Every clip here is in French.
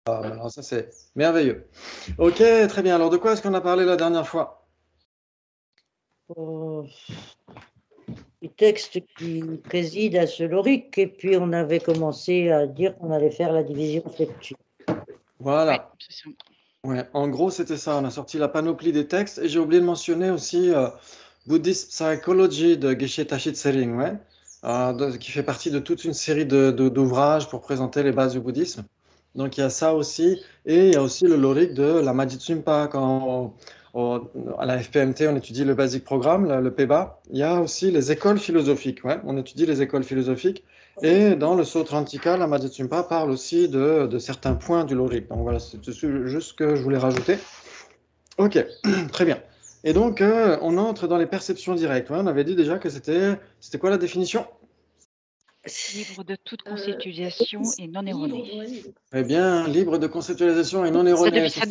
Alors ça, c'est merveilleux. Ok, très bien. Alors, de quoi est-ce qu'on a parlé la dernière fois? Euh, les textes qui président à ce loric, et puis on avait commencé à dire qu'on allait faire la division lecture. Voilà. Ouais, c'est ça. Ouais, en gros, c'était ça. On a sorti la panoplie des textes et j'ai oublié de mentionner aussi Buddhist Psychology de Geshe Tashi Tsering, ouais, qui fait partie de toute une série d'ouvrages pour présenter les bases du bouddhisme. Donc, il y a ça aussi. Et il y a aussi le Lorik de la Majitsunpa. À la FPMT, on étudie le Basic Programme, le PEBA. Il y a aussi les écoles philosophiques. Ouais, on étudie les écoles philosophiques. Et dans le Sotrantika, la Madhya parle aussi de certains points du Lorik. Donc voilà, c'est juste ce que je voulais rajouter. Ok, très bien. Et donc, on entre dans les perceptions directes. Ouais, on avait dit déjà que c'était quoi la définition? Libre de toute conceptualisation et non erronée. Eh bien, libre de conceptualisation et non erronée. Ça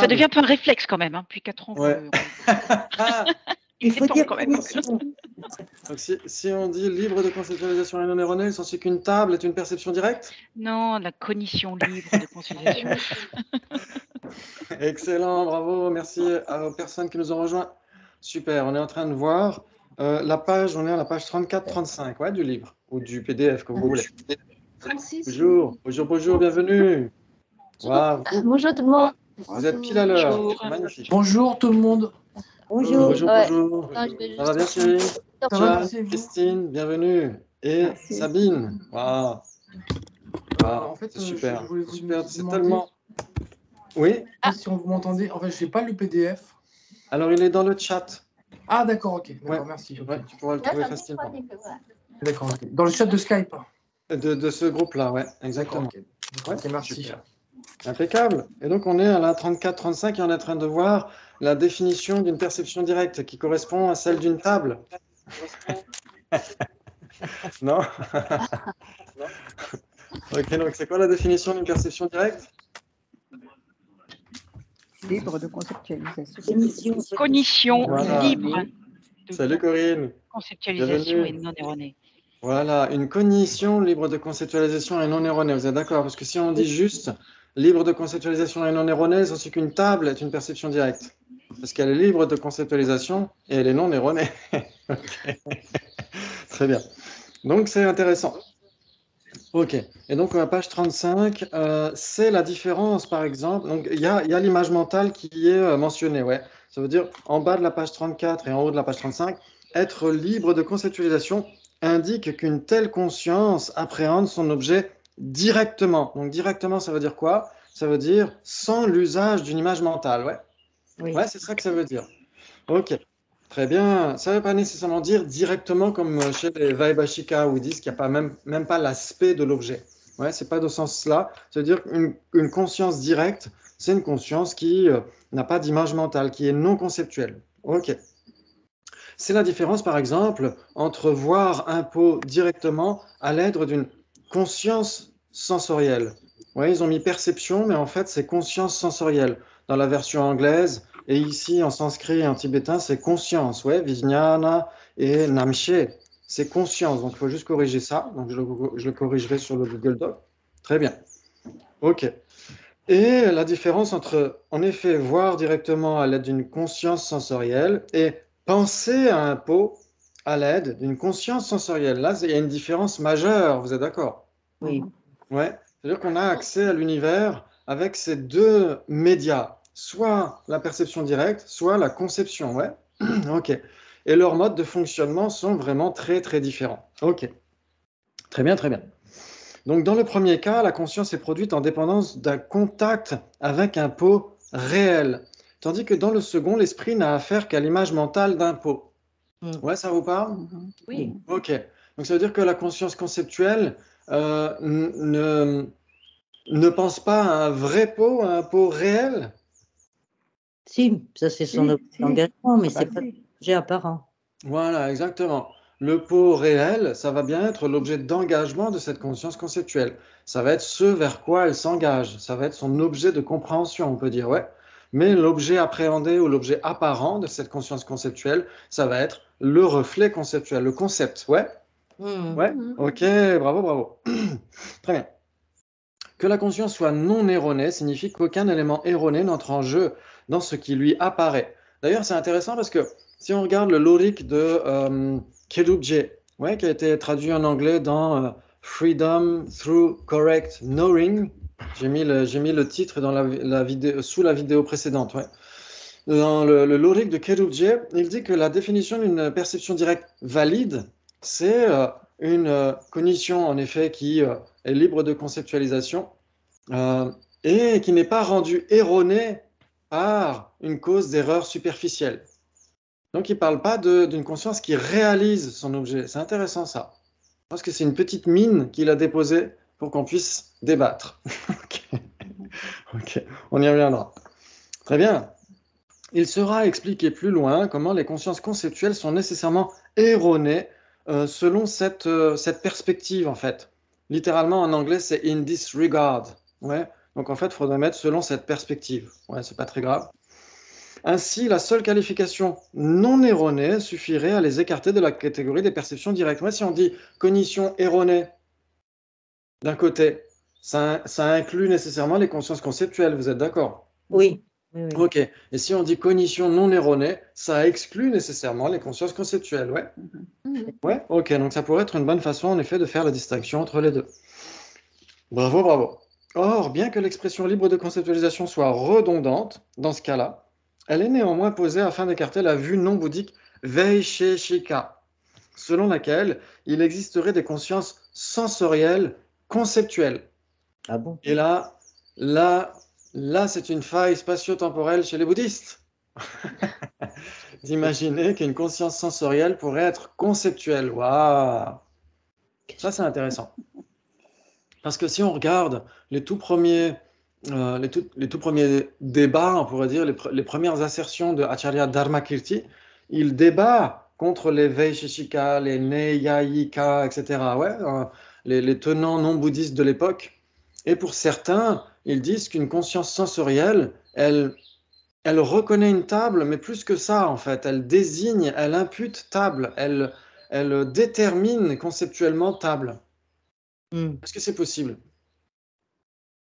devient un peu un réflexe quand même. Depuis 4 ans Ouais. Il faut est temps dire quand même. Donc, si on dit libre de conceptualisation et non erronée, il s'en suit qu'une table est une perception directe? Non, la cognition libre de conceptualisation. Excellent, bravo, merci aux personnes qui nous ont rejoints. Super, on est en train de voir la page, on est à la page 34-35 ouais, du livre, ou du PDF, comme vous voulez. 36. Bonjour, bienvenue. Wow. Bonjour tout le monde. Vous êtes pile à l'heure, Bonjour. magnifique. Bonjour tout le monde. Bonjour. Bonjour. Non, je vais Ça va bien, juste- Cyril? Ça va, Tiens, merci, vous Christine, bienvenue. Et Merci. Sabine, wow. En fait, C'est super, je voulais vous super, c'est demander tellement... Oui, si on vous m'entendez. En fait, je n'ai pas le PDF. alors il est dans le chat. Ah, d'accord, ok. D'accord, Ouais. merci. ok. Ouais, tu pourras le trouver facilement. D'accord, ok. Dans le chat de Skype. De ce groupe-là, ouais, exactement. D'accord, ok. Ok, merci. Super. Impeccable. Et donc, on est à la 34-35 et on est en train de voir la définition d'une perception directe qui correspond à celle d'une table. Non? Ok, donc c'est quoi la définition d'une perception directe? Libre de conceptualisation. Cognition Voilà. libre de Salut Corinne. conceptualisation Bienvenue. et non erronée. Voilà, une cognition libre de conceptualisation et non erronée. Vous êtes d'accord? Parce que si on dit juste libre de conceptualisation et non erronée, c'est aussi qu'une table est une perception directe. Parce qu'elle est libre de conceptualisation et elle est non erronée. Ok. Très bien. Donc c'est intéressant. Ok. Et donc à la page 35, c'est la différence, par exemple. Donc il y a l'image mentale qui est mentionnée. Ouais. Ça veut dire en bas de la page 34 et en haut de la page 35, être libre de conceptualisation indique qu'une telle conscience appréhende son objet directement. Donc directement, ça veut dire quoi? Ça veut dire sans l'usage d'une image mentale. Ouais. Oui. Ouais, c'est ça que ça veut dire. Ok. Très bien. Ça ne veut pas nécessairement dire directement comme chez les Vaibhashika où ils disent qu'il n'y a pas même pas l'aspect de l'objet. Ouais, c'est pas de ce sens-là. Ça veut dire qu'une conscience directe, c'est une conscience qui n'a pas d'image mentale, qui est non conceptuelle. Ok. C'est la différence, par exemple, entre voir un pot directement à l'aide d'une conscience sensorielle. Ouais, ils ont mis perception, mais en fait, c'est conscience sensorielle. Dans la version anglaise, et ici en sanskrit et en tibétain, c'est conscience. Ouais, vijnana et namche, c'est conscience. Donc, il faut juste corriger ça. Donc, je le corrigerai sur le Google Doc. Très bien. OK. Et la différence entre, en effet, voir directement à l'aide d'une conscience sensorielle et penser à un pot à l'aide d'une conscience sensorielle. Là, il y a une différence majeure, vous êtes d'accord? Oui. Ouais. C'est-à-dire qu'on a accès à l'univers avec ces deux médias, soit la perception directe, soit la conception. Ouais. OK. Et leurs modes de fonctionnement sont vraiment très, très différents. OK. Très bien, très bien. Donc, dans le premier cas, la conscience est produite en dépendance d'un contact avec un pot réel. Tandis que dans le second, l'esprit n'a affaire qu'à l'image mentale d'un pot. Ouais, ça vous parle? Oui. Ok. Donc, ça veut dire que la conscience conceptuelle ne pense pas à un vrai pot, à un pot réel? Si, ça c'est son engagement, mais c'est pas si. l'objet apparent. Voilà, exactement. Le pot réel, ça va bien être l'objet d'engagement de cette conscience conceptuelle. Ça va être ce vers quoi elle s'engage. Ça va être son objet de compréhension, on peut dire, ouais. Mais l'objet appréhendé ou l'objet apparent de cette conscience conceptuelle, ça va être le reflet conceptuel, le concept, ouais. Ouais, ok, bravo, bravo. Très bien. Que la conscience soit non erronée signifie qu'aucun élément erroné n'entre en jeu dans ce qui lui apparaît. D'ailleurs, c'est intéressant parce que si on regarde le lyrique de Kedubje, ouais, qui a été traduit en anglais dans Freedom Through Correct Knowing, j'ai mis le titre dans la vidéo, sous la vidéo précédente. Ouais. Dans le lyrique de Kedubje, il dit que la définition d'une perception directe valide, c'est une cognition en effet qui est libre de conceptualisation et qui n'est pas rendue erronée par une cause d'erreur superficielle. Donc il ne parle pas d'une conscience qui réalise son objet. C'est intéressant ça. Parce que c'est une petite mine qu'il a déposée pour qu'on puisse débattre. Ok, on y reviendra. Très bien. Il sera expliqué plus loin comment les consciences conceptuelles sont nécessairement erronées selon cette perspective, en fait. Littéralement, en anglais, c'est in this regard. Ouais. Donc, en fait, il faudrait mettre selon cette perspective. Ouais, c'est pas très grave. Ainsi, la seule qualification non erronée suffirait à les écarter de la catégorie des perceptions directes. Ouais, si on dit cognition erronée, d'un côté, ça inclut nécessairement les consciences conceptuelles, vous êtes d'accord? Oui. Oui, oui. Ok. Et si on dit cognition non erronée, ça exclut nécessairement les consciences conceptuelles, ouais? Ouais, ok. Donc ça pourrait être une bonne façon, en effet, de faire la distinction entre les deux. Bravo, bravo. Or, bien que l'expression libre de conceptualisation soit redondante, dans ce cas-là, elle est néanmoins posée afin d'écarter la vue non bouddhique Vaisheshika, selon laquelle il existerait des consciences sensorielles conceptuelles. Ah bon? Et là, c'est une faille spatio-temporelle chez les bouddhistes. D'imaginer qu'une conscience sensorielle pourrait être conceptuelle. Waouh! Ça, c'est intéressant. Parce que si on regarde les tout premiers débats, on pourrait dire, les premières assertions de Acharya Dharmakirti, il débat contre les Vaisheshika, les Neyayika, etc. Ouais, les tenants non bouddhistes de l'époque. Et pour certains, ils disent qu'une conscience sensorielle, elle reconnaît une table, mais plus que ça, en fait. Elle désigne, elle impute table, elle détermine conceptuellement table. Est-ce que c'est possible?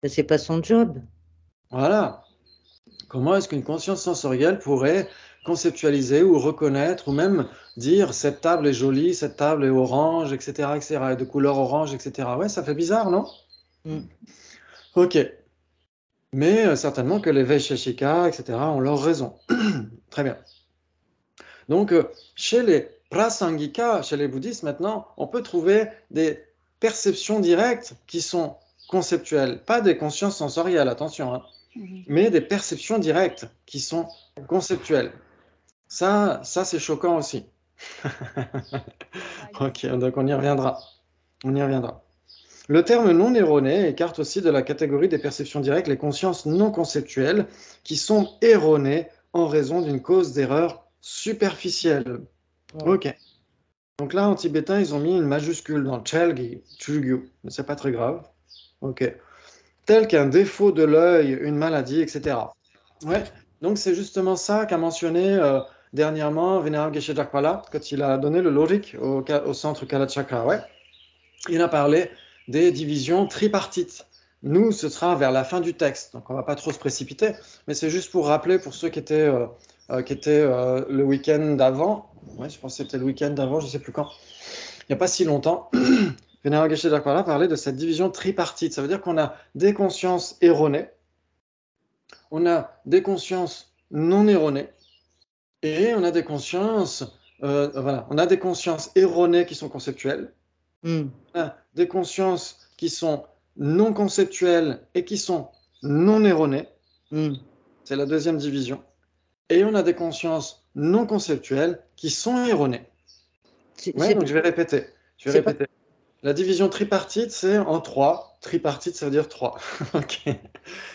C'est pas son job. Voilà. Comment est-ce qu'une conscience sensorielle pourrait conceptualiser ou reconnaître ou même dire cette table est jolie, cette table est orange, etc., etc., et de couleur orange, etc. Ouais, ça fait bizarre, non? Ok. Mais certainement que les Vaisheshika, etc., ont leur raison. Très bien. Donc, chez les Prasangika, chez les bouddhistes maintenant, on peut trouver des perceptions directes qui sont conceptuelles, pas des consciences sensorielles, attention, hein, mais des perceptions directes qui sont conceptuelles. Ça c'est choquant aussi. Ok, donc on y reviendra. On y reviendra. Le terme non erroné écarte aussi de la catégorie des perceptions directes les consciences non conceptuelles qui sont erronées en raison d'une cause d'erreur superficielle. Ok. Donc là, en tibétain, ils ont mis une majuscule dans Chelgi, Chugyu, mais c'est pas très grave. Ok. Tel qu'un défaut de l'œil, une maladie, etc. Ouais. Donc c'est justement ça qu'a mentionné dernièrement Venerable Geshe Jakpala quand il a donné le lorik au centre Kalachakra. Ouais. Il a parlé des divisions tripartites. Nous, ce sera vers la fin du texte, donc on ne va pas trop se précipiter, mais c'est juste pour rappeler pour ceux qui étaient le week-end d'avant, ouais, je pense que c'était le week-end d'avant, je ne sais plus quand, il n'y a pas si longtemps, Venerable Geshe Dakpala parlait de cette division tripartite. Ça veut dire qu'on a des consciences erronées, on a des consciences non erronées, et on a des consciences, on a des consciences erronées qui sont conceptuelles, on a des consciences qui sont non conceptuelles et qui sont non erronées. C'est la deuxième division. Et on a des consciences non conceptuelles qui sont erronées. Ouais, donc je vais répéter. La division tripartite, c'est en 3. Tripartite, ça veut dire 3. Ok,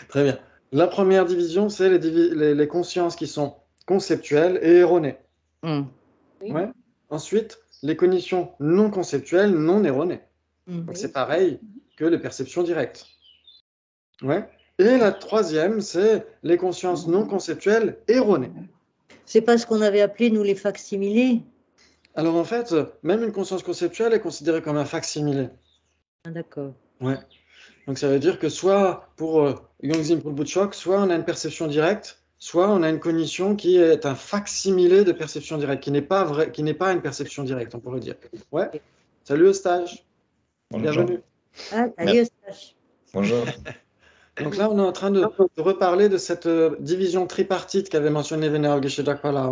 très bien. La première division, c'est les consciences qui sont conceptuelles et erronées. Ouais. Ensuite, les cognitions non conceptuelles, non erronées. Donc c'est pareil que les perceptions directes. Ouais. Et la troisième, c'est les consciences non conceptuelles erronées. C'est pas ce qu'on avait appelé, nous, les facsimilés? Alors en fait, même une conscience conceptuelle est considérée comme un facsimilé. Ah, d'accord. Ouais. Donc ça veut dire que soit pour Yongzim pour le bout de choc, soit on a une perception directe, soit on a une cognition qui est un fac-similé de perception directe, qui n'est pas vrai, qui n'est pas une perception directe, on pourrait dire. Ouais. Salut Eustache. Bienvenue. Ah, salut Eustache. Bonjour. Donc là, on est en train de reparler de cette division tripartite qu'avait mentionné Venerable Geshe Dakpala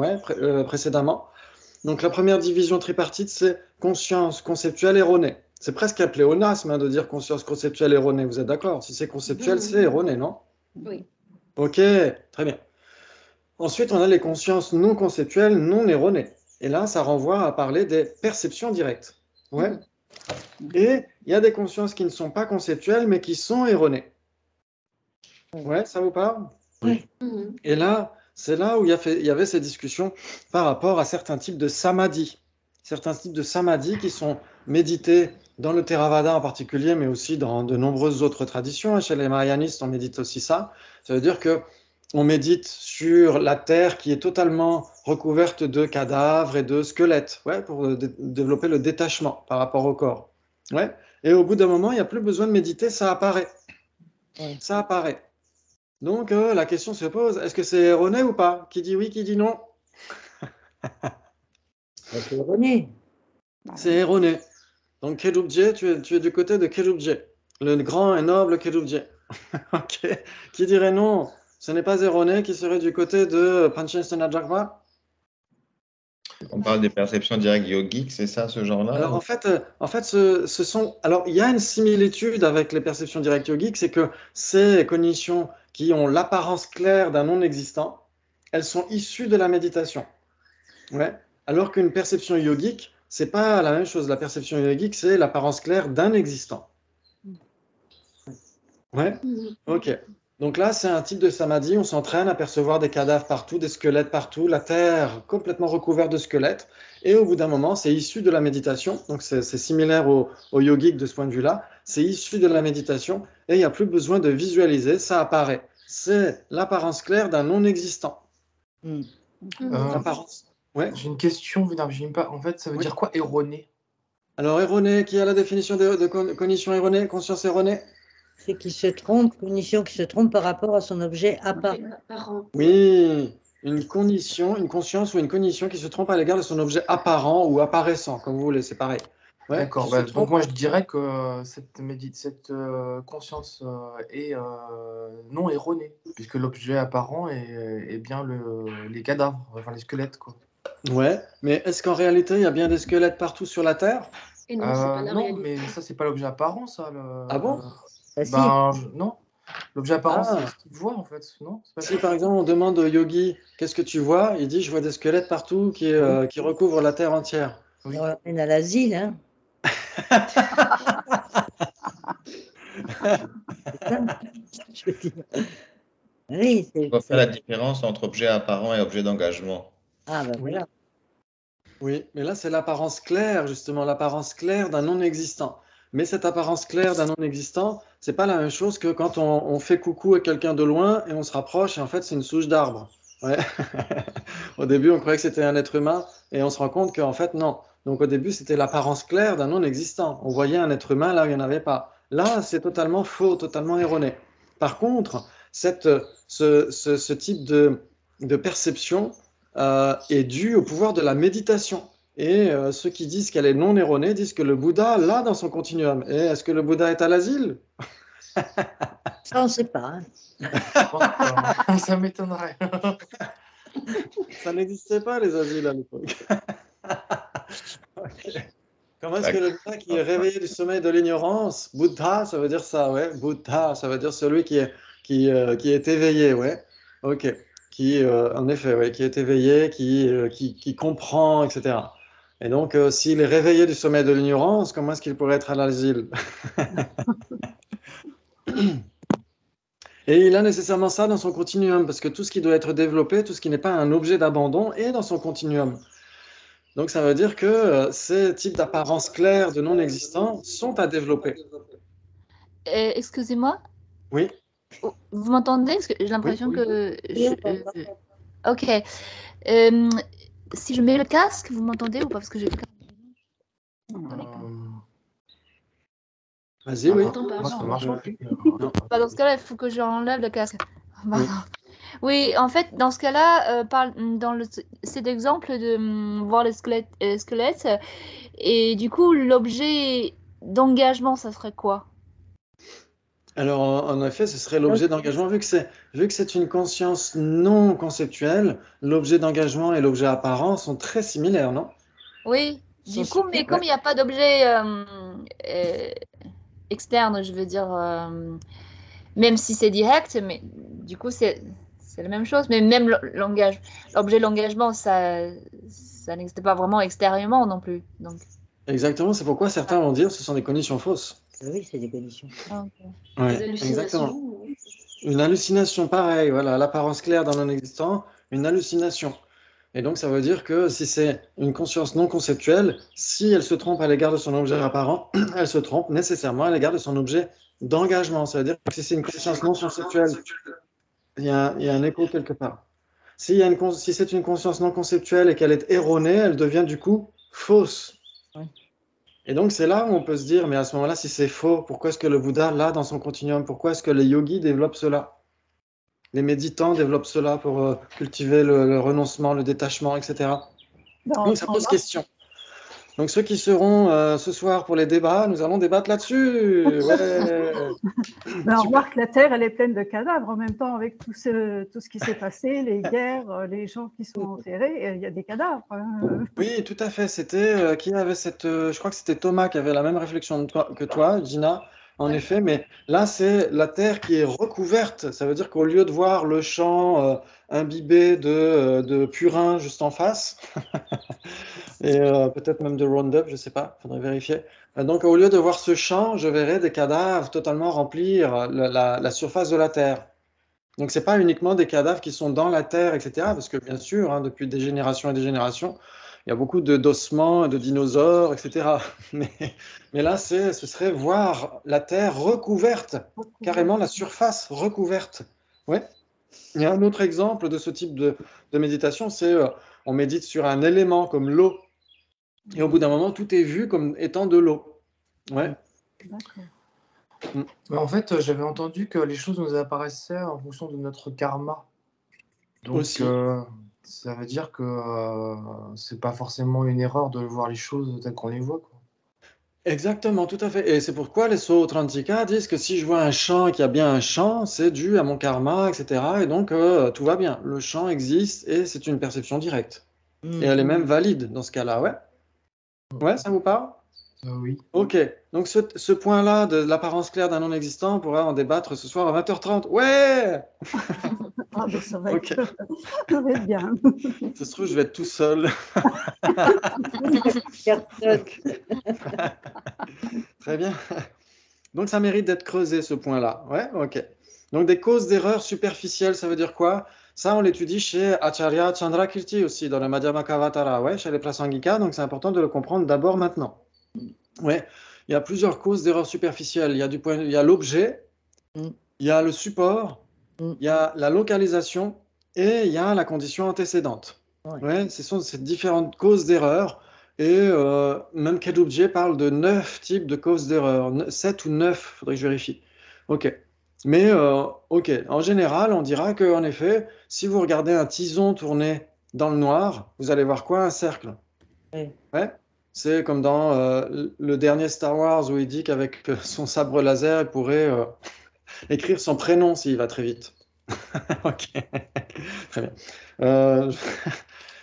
précédemment. Donc la première division tripartite, c'est conscience conceptuelle erronée. C'est presque un pléonasme de dire conscience conceptuelle erronée, vous êtes d'accord? Si c'est conceptuel, c'est erroné, non? Oui. Ok, très bien. Ensuite, on a les consciences non conceptuelles, non erronées. Et là, ça renvoie à parler des perceptions directes. Ouais. Et il y a des consciences qui ne sont pas conceptuelles, mais qui sont erronées. Ouais, ça vous parle? Oui. Et là, c'est là où il y avait ces discussions par rapport à certains types de samadhi. Certains types de samadhi qui sont médités dans le Theravada en particulier, mais aussi dans de nombreuses autres traditions. Chez les Mahayanistes, on médite aussi ça. Ça veut dire que on médite sur la terre qui est totalement recouverte de cadavres et de squelettes, ouais, pour développer le détachement par rapport au corps. Ouais. Et au bout d'un moment, il n'y a plus besoin de méditer, ça apparaît. Ouais. Ça apparaît. Donc la question se pose, est-ce que c'est erroné ou pas? Qui dit oui, qui dit non? C'est erroné. C'est erroné. Donc Kedubje, tu es du côté de Kedubje, le grand et noble Kedubje. Ok. Qui dirait non? Ce n'est pas erroné, qui serait du côté de Panchensena-Jakpa? On parle des perceptions directes yogiques, c'est ça, ce genre-là? Alors en fait, ce sont. Alors il y a une similitude avec les perceptions directes yogiques, c'est que ces cognitions qui ont l'apparence claire d'un non-existant, elles sont issues de la méditation. Ouais. Alors qu'une perception yogique, c'est pas la même chose. La perception yogique, c'est l'apparence claire d'un existant. Ouais. Ok. Donc là, c'est un type de samadhi. On s'entraîne à percevoir des cadavres partout, des squelettes partout, la terre complètement recouverte de squelettes. Et au bout d'un moment, c'est issu de la méditation. Donc c'est similaire au yogique de ce point de vue-là. C'est issu de la méditation et il n'y a plus besoin de visualiser. Ça apparaît. C'est l'apparence claire d'un non-existant. L'apparence. Ouais. J'ai une question, Vénard, je pas. En fait, ça veut Oui. dire quoi erroné? Alors, erroné, qui a la définition de cognition erronée, conscience erronée? C'est qui se trompe, cognition qui se trompe par rapport à son objet apparent. Oui, une cognition, une conscience ou une cognition qui se trompe à l'égard de son objet apparent ou apparaissant, comme vous voulez, c'est pareil. Ouais, D'accord, qui se bah, trompe. donc moi je dirais que cette conscience est non erronée, puisque l'objet apparent est bien les cadavres, enfin les squelettes, quoi. Ouais, mais est-ce qu'en réalité, il y a bien des squelettes partout sur la Terre? Et non, c'est pas la Non, réalité. mais ça, c'est pas l'objet apparent, ça. Ah bon? Bah, si. Ben, non. L'objet apparent, Ah. c'est ce qu'il voit, en fait, non? C'est pas Si ça par exemple on demande au yogi, qu'est-ce que tu vois? Il dit, je vois des squelettes partout qui recouvrent la Terre entière. Oui. On l'emmène à l'asile, hein. C'est ça, je veux dire. Oui, On va faire la différence entre objet apparent et objet d'engagement. Ah, ben Oui. voilà. Oui, mais là, c'est l'apparence claire, justement, l'apparence claire d'un non-existant. Mais cette apparence claire d'un non-existant, c'est pas la même chose que quand on fait coucou à quelqu'un de loin et on se rapproche et en fait, c'est une souche d'arbre. Ouais. Au début, on croyait que c'était un être humain et on se rend compte qu'en fait, non. Donc au début, c'était l'apparence claire d'un non-existant. On voyait un être humain là où il n'y en avait pas. Là, c'est totalement faux, totalement erroné. Par contre, ce type de perception est due au pouvoir de la méditation. Et ceux qui disent qu'elle est non erronée disent que le Bouddha l'a dans son continuum. Et est-ce que le Bouddha est à l'asile? Ça, on ne sait pas, hein. Je pense que, ça m'étonnerait. Ça n'existait pas, les asiles, à l'époque. Ok. Comment est-ce que le Bouddha qui est réveillé du sommeil de l'ignorance, Bouddha, ça veut dire ça, ouais. Bouddha, ça veut dire celui qui est éveillé, ouais. Ok. Qui, en effet, ouais, qui est éveillé, qui comprend, etc. Et donc, s'il est réveillé du sommeil de l'ignorance, comment est-ce qu'il pourrait être à l'asile? Et il a nécessairement ça dans son continuum, parce que tout ce qui doit être développé, tout ce qui n'est pas un objet d'abandon, est dans son continuum. Donc ça veut dire que ces types d'apparences claires de non-existants sont à développer. Excusez-moi, Oui, vous m'entendez? Parce que j'ai l'impression Oui. que... Oui, on t'entend. Ok. Si je mets le casque, vous m'entendez ou pas? Parce que j'ai... Vas-y, oui. J'entends pas. Moi, ça Non. marche pas. Bah, dans ce cas-là, il faut que j'enlève le casque. Pardon. Oui, en fait, dans ce cas-là, dans cet exemple de voir le squelette, et du coup, l'objet d'engagement, ça serait quoi? Alors, en effet, ce serait l'objet d'engagement. Vu que c'est une conscience non conceptuelle, l'objet d'engagement et l'objet apparent sont très similaires, non? Oui, Sont du coup, mais similaires, comme ouais. il n'y a pas d'objet externe, je veux dire, même si c'est direct, mais du coup, c'est la même chose. Mais même l'objet de l'engagement, ça n'existe pas vraiment extérieurement non plus. Donc, Exactement, c'est pourquoi certains vont dire que ce sont des conditions fausses. Oui, c'est des conditions. ok. Ouais, exactement. Une hallucination, pareil, voilà, l'apparence claire d'un non-existant, une hallucination. Et donc, ça veut dire que si c'est une conscience non conceptuelle, si elle se trompe à l'égard de son objet apparent, elle se trompe nécessairement à l'égard de son objet d'engagement. Ça veut dire que si c'est une conscience non conceptuelle, il y a un écho quelque part. Si c'est une conscience non conceptuelle et qu'elle est erronée, elle devient du coup fausse. Ouais. Et donc, c'est là où on peut se dire, mais à ce moment-là, si c'est faux, pourquoi est-ce que le Bouddha, là, dans son continuum, pourquoi est-ce que les yogis développent cela? Les méditants développent cela pour cultiver le renoncement, le détachement, etc. Donc, ça pose question. Donc, ceux qui seront ce soir pour les débats, nous allons débattre là-dessus. Ouais. Ben, on Super. remarque que la Terre, elle est pleine de cadavres en même temps avec tout ce qui s'est passé, les guerres, les gens qui sont enterrés, il y a des cadavres. Hein. Oui, tout à fait. C'était qui avait je crois que c'était Thomas qui avait la même réflexion que toi, Gina. En effet, mais là, c'est la terre qui est recouverte. Ça veut dire qu'au lieu de voir le champ imbibé de purin juste en face, et peut-être même de Roundup, je ne sais pas, il faudrait vérifier. Donc, au lieu de voir ce champ, je verrais des cadavres totalement remplir la surface de la terre. Donc, ce n'est pas uniquement des cadavres qui sont dans la terre, etc. Parce que, bien sûr, hein, depuis des générations et des générations, il y a beaucoup d'ossements, de dinosaures, etc. Mais, mais là, ce serait voir la terre recouverte, carrément la surface recouverte. Ouais. Il y a un autre exemple de ce type de méditation, c'est on médite sur un élément comme l'eau. Et au bout d'un moment, tout est vu comme étant de l'eau. Ouais. D'accord. Mais en fait, j'avais entendu que les choses nous apparaissaient en fonction de notre karma. Donc, Aussi. ça veut dire que c'est pas forcément une erreur de voir les choses telles qu'on les voit, quoi. Exactement, tout à fait. Et c'est pourquoi les Sautrantika disent que si je vois un champ et qu'il y a bien un champ, c'est dû à mon karma, etc. Et donc, tout va bien. Le champ existe et c'est une perception directe. Et elle est même valide dans ce cas-là, ouais. Ouais, ça vous parle? Oui. Ok. Donc, ce point-là de l'apparence claire d'un non-existant, on pourra en débattre ce soir à 20h30. Ouais! Ah, ben, ça va Ok. ça va être bien. Ça se trouve, je vais être tout seul. Personne. Très bien. Donc, ça mérite d'être creusé, ce point-là. Ouais, ok. Donc, des causes d'erreurs superficielles, ça veut dire quoi? Ça, on l'étudie chez Acharya Chandrakirti aussi, dans le Madhyamakavatara, ouais, chez les Prasangika. Donc, c'est important de le comprendre d'abord maintenant. Ouais, il y a plusieurs causes d'erreurs superficielles. Il y a l'objet, Mm. il y a le support, Mm. il y a la localisation et il y a la condition antécédente. Ouais. Ouais, ce sont ces différentes causes d'erreurs. Et même Kedubje parle de 9 types de causes d'erreurs. 7 ou 9, il faudrait que je vérifie. Ok. Mais ok, en général, on dira qu'en effet, si vous regardez un tison tourner dans le noir, vous allez voir quoi? Un cercle. Ouais. Ouais. C'est comme dans le dernier Star Wars où il dit qu'avec son sabre laser, il pourrait écrire son prénom s'il va très vite. Ok, très bien. Euh,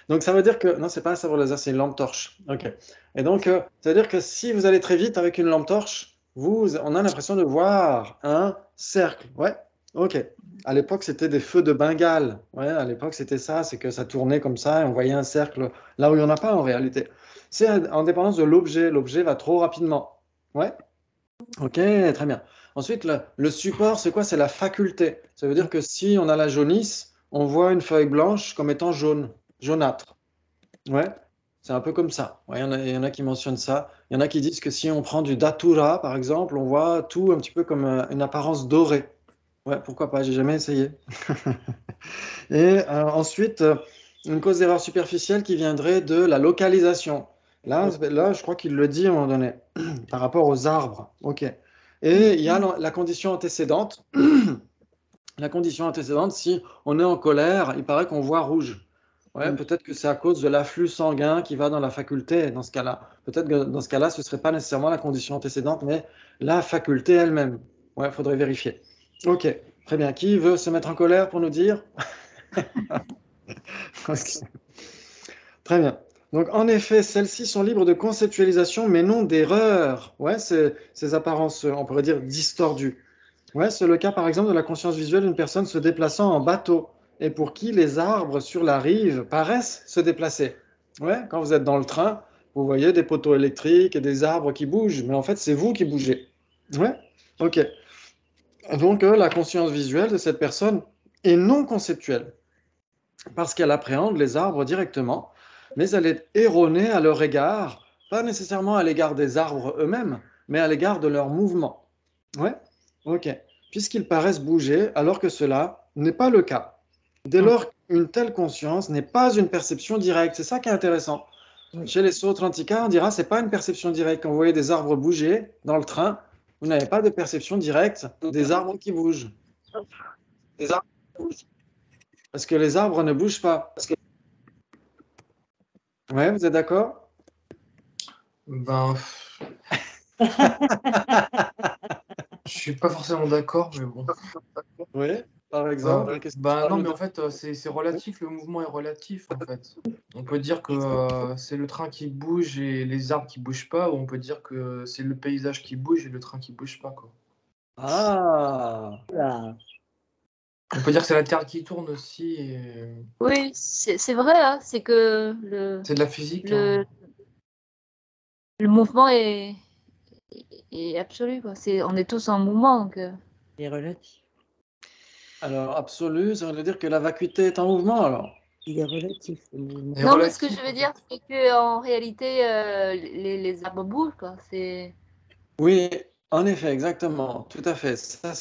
Donc ça veut dire que non, c'est pas un sabre laser, c'est une lampe torche. Ok. Et donc ça veut dire que si vous allez très vite avec une lampe torche, on a l'impression de voir un cercle. Ouais. Ok. À l'époque, c'était des feux de Bengale. Ouais. À l'époque, c'était ça, c'est que ça tournait comme ça et on voyait un cercle là où il n'y en a pas en réalité. C'est en dépendance de l'objet. L'objet va trop rapidement. Ouais. Ok, très bien. Ensuite, le support, c'est quoi? C'est la faculté. Ça veut dire que si on a la jaunisse, on voit une feuille blanche comme étant jaune, jaunâtre. Ouais, c'est un peu comme ça. Ouais, il y en a qui mentionnent ça. Il y en a qui disent que si on prend du datura, par exemple, on voit tout un petit peu comme une apparence dorée. Ouais, pourquoi pas, j'ai jamais essayé. Et ensuite, une cause d'erreur superficielle qui viendrait de la localisation. Là, je crois qu'il le dit à un moment donné, par rapport aux arbres. Ok. Et il y a la condition antécédente. La condition antécédente, si on est en colère, il paraît qu'on voit rouge. Ouais, peut-être que c'est à cause de l'afflux sanguin qui va dans la faculté dans ce cas-là. Peut-être que dans ce cas-là, ce ne serait pas nécessairement la condition antécédente, mais la faculté elle-même. Ouais, il faudrait vérifier. Ok, très bien. Qui veut se mettre en colère pour nous dire? Ok. Très bien. Donc, en effet, celles-ci sont libres de conceptualisation, mais non d'erreur. Ouais, ces apparences, on pourrait dire, distordues. Ouais, c'est le cas, par exemple, de la conscience visuelle d'une personne se déplaçant en bateau et pour qui les arbres sur la rive paraissent se déplacer. Ouais, quand vous êtes dans le train, vous voyez des poteaux électriques et des arbres qui bougent, mais en fait, c'est vous qui bougez. Ouais, ok. Donc, la conscience visuelle de cette personne est non conceptuelle parce qu'elle appréhende les arbres directement, mais elle est erronée à leur égard, pas nécessairement à l'égard des arbres eux-mêmes, mais à l'égard de leur mouvement. Ouais, ok. Puisqu'ils paraissent bouger alors que cela n'est pas le cas. Dès lors, une telle conscience n'est pas une perception directe. C'est ça qui est intéressant. Chez les Sautrantika, on dira c'est pas une perception directe. Quand vous voyez des arbres bouger dans le train, vous n'avez pas de perception directe des arbres qui bougent. Des arbres qui bougent. Parce que les arbres ne bougent pas. Ouais, vous êtes d'accord? Ben, je suis pas forcément d'accord, mais bon. Oui, par exemple. qu'est-ce que tu Ben parles non, mais de- en fait, c'est relatif, le mouvement est relatif, en fait. On peut dire que c'est le train qui bouge et les arbres qui bougent pas, ou on peut dire que c'est le paysage qui bouge et le train qui bouge pas, quoi. Ah, Là. On peut dire que c'est la Terre qui tourne aussi, et Oui, c'est vrai, hein, c'est que c'est de la physique, le, hein. le mouvement est absolu, quoi. On est tous en mouvement, donc. C'est relatif. alors absolu, ça veut dire que la vacuité est en mouvement alors. Il est relatif, le mouvement. Et Non, mais ce que relatif, je veux en dire, fait. c'est qu'en réalité, les arbres bougent, quoi. Oui, en effet, exactement, tout à fait. Ça,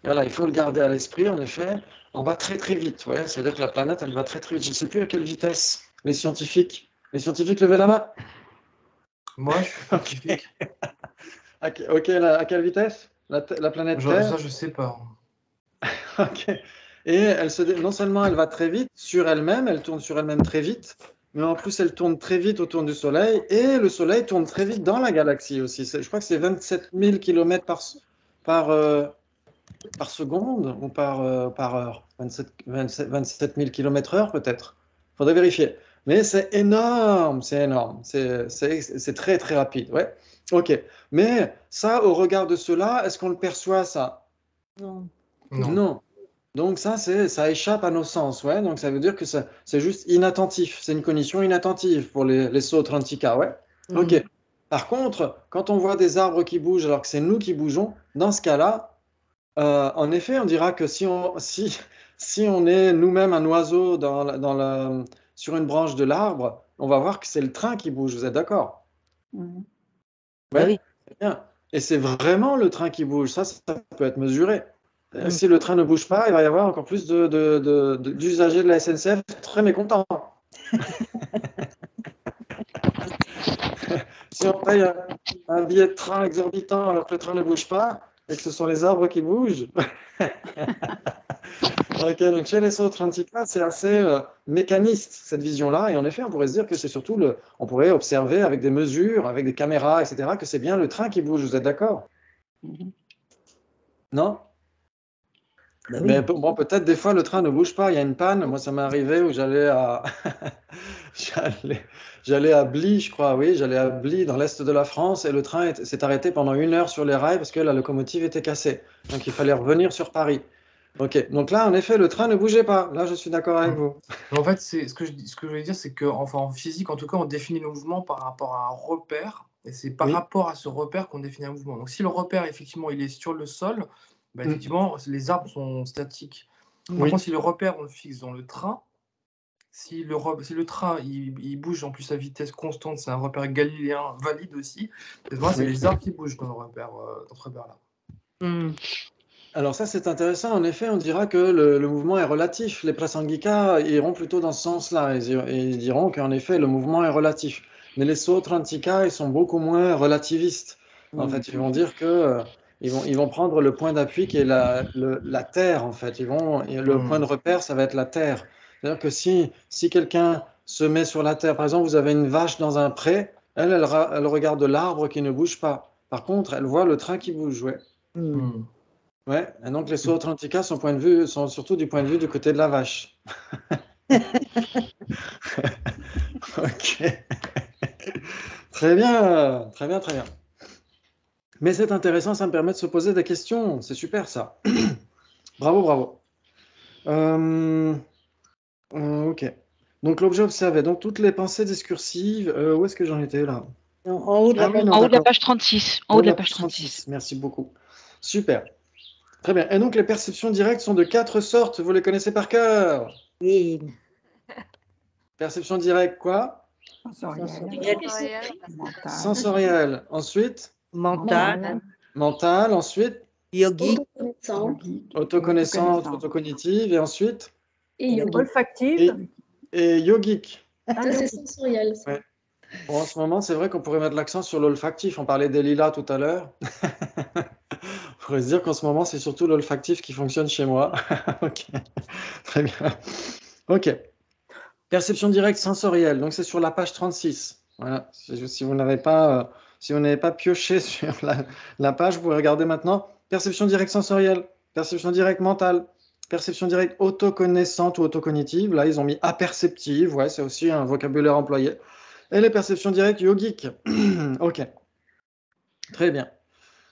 voilà, il faut le garder à l'esprit. En effet, on va très très vite. Ouais, c'est-à-dire que la planète, elle va très très vite. Je ne sais plus à quelle vitesse les scientifiques. Les scientifiques, levez la main. Moi, je suis scientifique. Ok, à quelle vitesse? La planète Terre. Ça, je sais pas. Ok. Et non seulement elle va très vite sur elle-même, elle tourne sur elle-même très vite, mais en plus elle tourne très vite autour du Soleil et le Soleil tourne très vite dans la galaxie aussi. Je crois que c'est 27 000 km par seconde ou par heure. 27 000 km heure peut-être. Il faudrait vérifier. Mais c'est énorme, c'est énorme. C'est très très rapide. Ouais. Ok. Mais ça, au regard de cela, est-ce qu'on le perçoit ça? Non. Non. Non. Donc ça échappe à nos sens, ouais. Donc ça veut dire que c'est juste inattentif. C'est une condition inattentive pour les Sautrantika, ouais. Ok. Par contre, quand on voit des arbres qui bougent alors que c'est nous qui bougeons, dans ce cas-là, en effet, on dira que si on est nous-mêmes un oiseau sur une branche de l'arbre, on va voir que c'est le train qui bouge. Vous êtes d'accord? Bah oui. C'est bien. Et c'est vraiment le train qui bouge. Ça peut être mesuré. Si le train ne bouge pas, il va y avoir encore plus d'usagers de la SNCF très mécontents. Si on paye un billet de train exorbitant alors que le train ne bouge pas et que ce sont les arbres qui bougent. Ok, donc chez les Sautrantika, c'est assez mécaniste cette vision-là. Et en effet, on pourrait se dire que c'est surtout on pourrait observer avec des mesures, avec des caméras, etc., que c'est bien le train qui bouge. Vous êtes d'accord? Non? Bah oui. Mais bon, peut-être des fois le train ne bouge pas, il y a une panne. Moi, ça m'est arrivé où j'allais à j'allais à Bly, je crois, oui, j'allais à Bly dans l'est de la France et le train s'est arrêté pendant 1 heure sur les rails parce que la locomotive était cassée. Donc il fallait revenir sur Paris. Ok, donc là, en effet, le train ne bougeait pas. Là, je suis d'accord avec vous. Mais en fait, ce que je voulais dire, c'est que enfin, en physique, en tout cas, on définit le mouvement par rapport à un repère, et c'est par Oui. rapport à ce repère qu'on définit un mouvement. Donc, si le repère, effectivement, il est sur le sol, bah, effectivement, les arbres sont statiques. Par Oui. contre, si le repère, on le fixe dans le train, si le train, il bouge en plus à vitesse constante, c'est un repère galiléen valide aussi, c'est Oui. les arbres qui bougent dans ce repère-là. Alors ça, c'est intéressant. En effet, on dira que le mouvement est relatif. Les Prasangika iront plutôt dans ce sens-là. Ils diront qu'en effet, le mouvement est relatif. Mais les Sautrantika, ils sont beaucoup moins relativistes. En fait, ils vont dire que Ils vont prendre le point d'appui qui est la terre, en fait. Et le point de repère, ça va être la terre. C'est-à-dire que si quelqu'un se met sur la terre, par exemple, vous avez une vache dans un pré, elle regarde l'arbre qui ne bouge pas. Par contre, elle voit le train qui bouge, ouais. Ouais. Et donc, les Zootrantika, son point de vue, sont surtout du point de vue du côté de la vache. Ok. Très bien, très bien, très bien. Mais c'est intéressant, ça me permet de se poser des questions. C'est super, ça. Bravo, bravo. Ok. Donc, l'objet observé. Donc, toutes les pensées discursives. Où est-ce que j'en étais là? En haut de la Ah oui, page. non, En haut de la d'accord. page 36. En En haut de la page 36. Merci beaucoup. Super. Très bien. Et donc, les perceptions directes sont de 4 sortes. Vous les connaissez par cœur? Oui. Perception directe, quoi? Sensorielle, mentale, Sensorielle. Ensuite, Mental, mentale. Ensuite, yogique, yogique, autoconnaissante, autocognitive. Et ensuite, olfactive. et yogique. Ah, Ça, c'est yogique. sensoriel. Ça. Ouais. Bon, en ce moment, c'est vrai qu'on pourrait mettre l'accent sur l'olfactif. On parlait des lilas tout à l'heure. On pourrait se dire qu'en ce moment, c'est surtout l'olfactif qui fonctionne chez moi. Ok, très bien. Ok. Perception directe sensorielle. Donc, c'est sur la page 36. Voilà. Si vous n'avez pas, pioché sur la page, vous pouvez regarder maintenant. Perception directe sensorielle, perception directe mentale, perception directe autoconnaissante ou autocognitive. Là, ils ont mis aperceptive. Ouais, c'est aussi un vocabulaire employé. Et les perceptions directes yogiques. Ok. Très bien.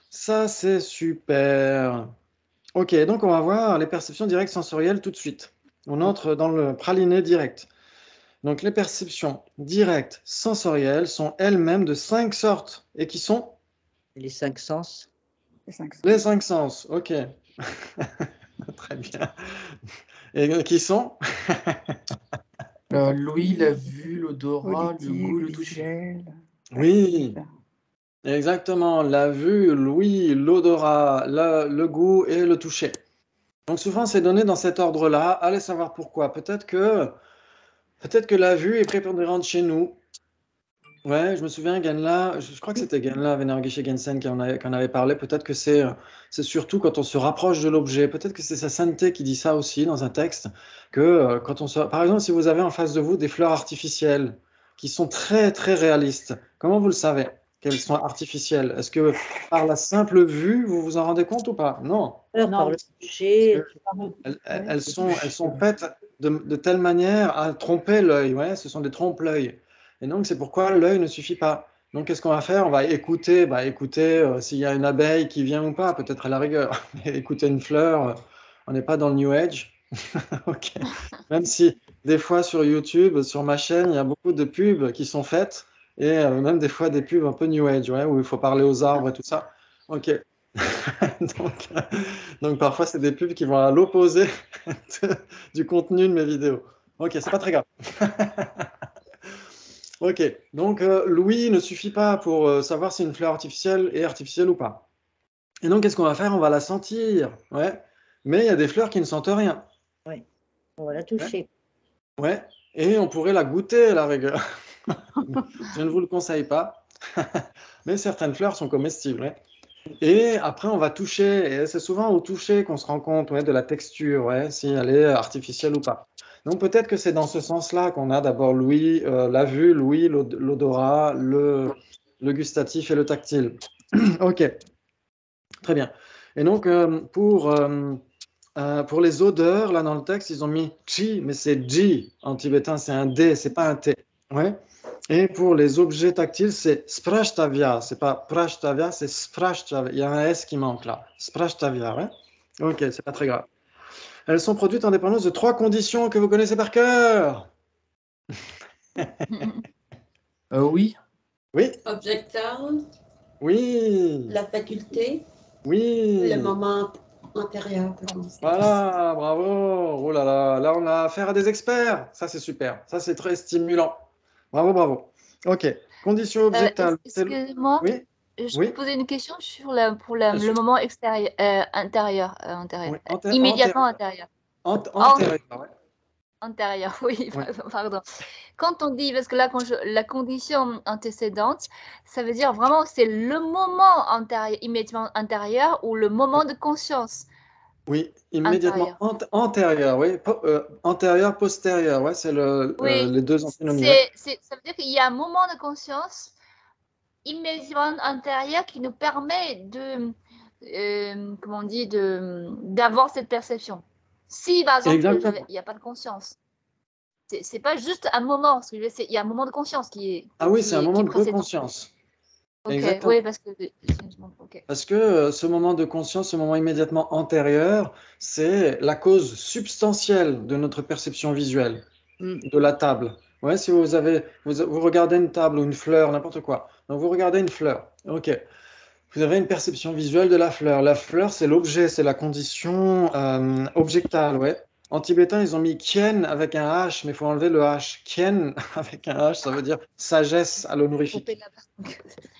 Ça, c'est super. Ok, donc on va voir les perceptions directes sensorielles tout de suite. On entre dans le praliné direct. Donc les perceptions directes sensorielles sont elles-mêmes de 5 sortes. Et qui sont? les 5 sens. Les 5 sens, ok. Très bien. Et qui sont? L'ouïe, la vue, l'odorat, le goût, le toucher. visuel, Oui, exactement. La vue, l'ouïe, l'odorat, le goût et le toucher. Donc souvent c'est donné dans cet ordre-là. Allez savoir pourquoi. Peut-être que la vue est prépondérante chez nous. Ouais, je me souviens, Genla, je crois que c'était Genla Venergeshe Gensen qui en avait parlé. Peut-être que c'est surtout quand on se rapproche de l'objet. Peut-être que c'est sa sainteté qui dit ça aussi dans un texte. Que quand on se... Par exemple, si vous avez en face de vous des fleurs artificielles qui sont très très réalistes, comment vous le savez qu'elles sont artificielles? Est-ce que par la simple vue, vous vous en rendez compte ou pas? Non. Par le toucher. Elles sont faites de telle manière à tromper l'œil. Ouais, ce sont des trompe-l'œil. Et donc, c'est pourquoi l'œil ne suffit pas. Donc, qu'est-ce qu'on va faire? On va écouter, s'il y a une abeille qui vient ou pas, peut-être à la rigueur. Mais écouter une fleur, on n'est pas dans le New Age. Ok. Même si des fois sur YouTube, sur ma chaîne, il y a beaucoup de pubs qui sont faites et même des fois des pubs un peu New Age, ouais, où il faut parler aux arbres et tout ça. Ok. donc parfois, c'est des pubs qui vont à l'opposé du contenu de mes vidéos. Ok, c'est pas très grave. Ok, donc l'ouïe ne suffit pas pour savoir si une fleur artificielle est artificielle ou pas. Et donc, qu'est-ce qu'on va faire? On va la sentir, ouais. Mais il y a des fleurs qui ne sentent rien. Oui, on va la toucher. Ouais, et on pourrait la goûter à la rigueur. Je ne vous le conseille pas, mais certaines fleurs sont comestibles. Ouais. Et après, on va toucher, et c'est souvent au toucher qu'on se rend compte ouais, de la texture, ouais, si elle est artificielle ou pas. Donc peut-être que c'est dans ce sens-là qu'on a d'abord l'ouïe, la vue, l'ouïe, l'odorat, le gustatif et le tactile. Ok, très bien. Et donc pour les odeurs, là dans le texte, ils ont mis chi, mais c'est ji en tibétain, c'est un D, c'est pas un T. Ouais. Et pour les objets tactiles, c'est sprashtavya. C'est pas prashtavya, c'est sprashtavya. Il y a un S qui manque là. Sprashtavya, ouais. Ok, c'est pas très grave. Elles sont produites en dépendance de 3 conditions que vous connaissez par cœur. Oui. Oui. Objecteur, Oui. la faculté, Oui. le moment antérieur. Voilà, bravo. Oh là là, là on a affaire à des experts. Ça c'est super. Ça c'est très stimulant. Bravo, bravo. Ok. Condition objectale. Excusez-moi, Oui. je Oui. peux poser une question sur le moment extérieur, intérieur, Oui. immédiatement Antérieur. intérieur. Antérieur, ouais. Antérieur, oui, Ouais. pardon. Quand on dit, parce que là, la condition antécédente, ça veut dire vraiment c'est le moment immédiatement antérieur ou le moment de conscience Oui, immédiatement antérieur. antérieur, oui. Antérieur, postérieur, ouais, c'est Oui, les deux antinomies. Ouais. ça veut dire qu'il y a un moment de conscience immédiatement antérieur qui nous permet de, comment on dit, d'avoir cette perception. Si, par exemple, Exactement. il n'y a pas de conscience, c'est pas juste un moment, il y a un moment de conscience Ah oui, qui c'est un est moment de précédent. conscience. Ok, Exactement. oui, parce que. Ok. Parce que ce moment de conscience, ce moment immédiatement antérieur, c'est la cause substantielle de notre perception visuelle, de la table. Ouais, si vous regardez une table ou une fleur, n'importe quoi. Donc vous regardez une fleur. Ok. Vous avez une perception visuelle de la fleur. La fleur, c'est l'objet, c'est la condition objectale, ouais. En tibétain, ils ont mis kien avec un H, mais il faut enlever le H. Kien avec un H, ça veut dire sagesse à l'honorifique.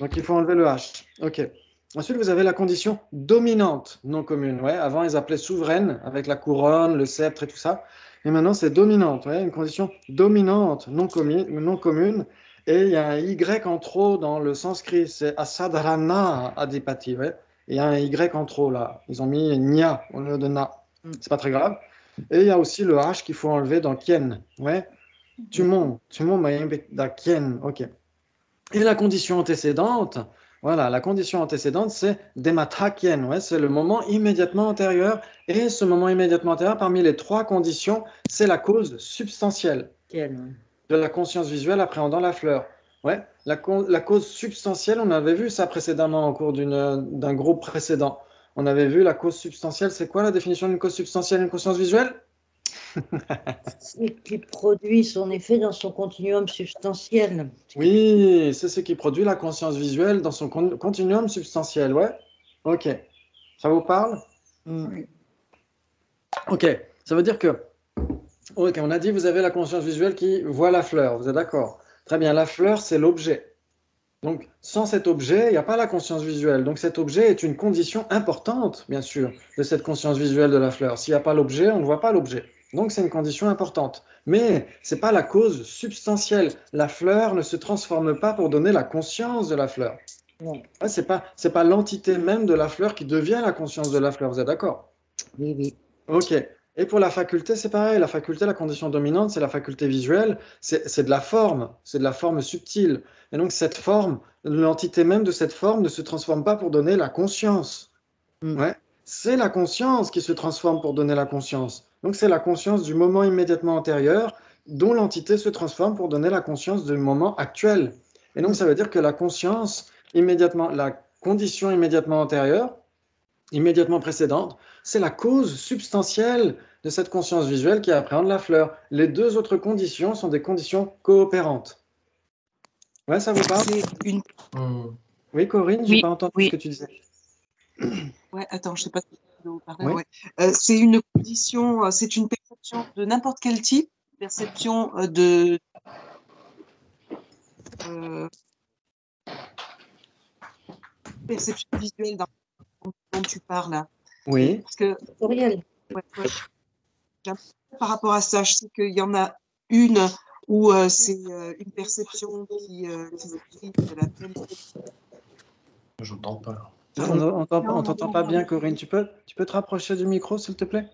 Donc il faut enlever le H. Ok. Ensuite, vous avez la condition dominante non commune. Ouais. Avant, ils appelaient souveraine avec la couronne, le sceptre et tout ça. Et maintenant, c'est dominante. Ouais. Une condition dominante non commune. Et il y a un Y en trop dans le sanskrit. C'est asadharana adipati. Ouais. Et il y a un Y en trop là. Ils ont mis nya au lieu de na. C'est pas très grave. Et il y a aussi le H qu'il faut enlever dans kien. Ouais. Tumon da kien. Ok. Et la condition antécédente, voilà, la condition antécédente, c'est Dematrakien, ouais, c'est le moment immédiatement antérieur. Et ce moment immédiatement antérieur, parmi les trois conditions, c'est la cause substantielle de la conscience visuelle appréhendant la fleur. Ouais, la cause substantielle, on avait vu ça précédemment au cours d'un groupe précédent. On avait vu la cause substantielle, c'est quoi la définition d'une cause substantielle, une conscience visuelle? C'est qui produit son effet dans son continuum substantiel. Oui, c'est ce qui produit la conscience visuelle dans son continuum substantiel, ouais. Ok, ça vous parle? Oui. Ok, ça veut dire que, ok, on a dit vous avez la conscience visuelle qui voit la fleur, vous êtes d'accord? Très bien, la fleur c'est l'objet. Donc sans cet objet, il n'y a pas la conscience visuelle. Donc cet objet est une condition importante, bien sûr, de cette conscience visuelle de la fleur. S'il n'y a pas l'objet, on ne voit pas l'objet. Donc c'est une condition importante. Mais ce n'est pas la cause substantielle. La fleur ne se transforme pas pour donner la conscience de la fleur. Non. Ouais, c'est pas l'entité même de la fleur qui devient la conscience de la fleur, vous êtes d'accord? Oui, oui. Ok. Et pour la faculté, c'est pareil. La faculté, la condition dominante, c'est la faculté visuelle. C'est de la forme. C'est de la forme subtile. Et donc, cette forme, l'entité même de cette forme ne se transforme pas pour donner la conscience. Ouais. C'est la conscience qui se transforme pour donner la conscience. Donc, c'est la conscience du moment immédiatement antérieur dont l'entité se transforme pour donner la conscience du moment actuel. Et donc, ça veut dire que la conscience immédiatement, la condition immédiatement antérieure, immédiatement précédente, c'est la cause substantielle de cette conscience visuelle qui appréhende la fleur. Les deux autres conditions sont des conditions coopérantes. Ouais, ça vous parle? Oui, Corinne, j'ai Oui, pas entendu oui. ce que tu disais. Ouais, attends, je sais pas si je peux vous parler. Oui. Ouais. C'est une condition, c'est une perception de n'importe quel type, perception de perception visuelle dont tu parles. Oui. Parce que Sensoriel. ouais, par rapport à ça, je sais qu'il y en a une où c'est une perception qui de la même. Je n'entends pas. On t'entend pas bien, Corinne. Tu peux te rapprocher du micro, s'il te plaît?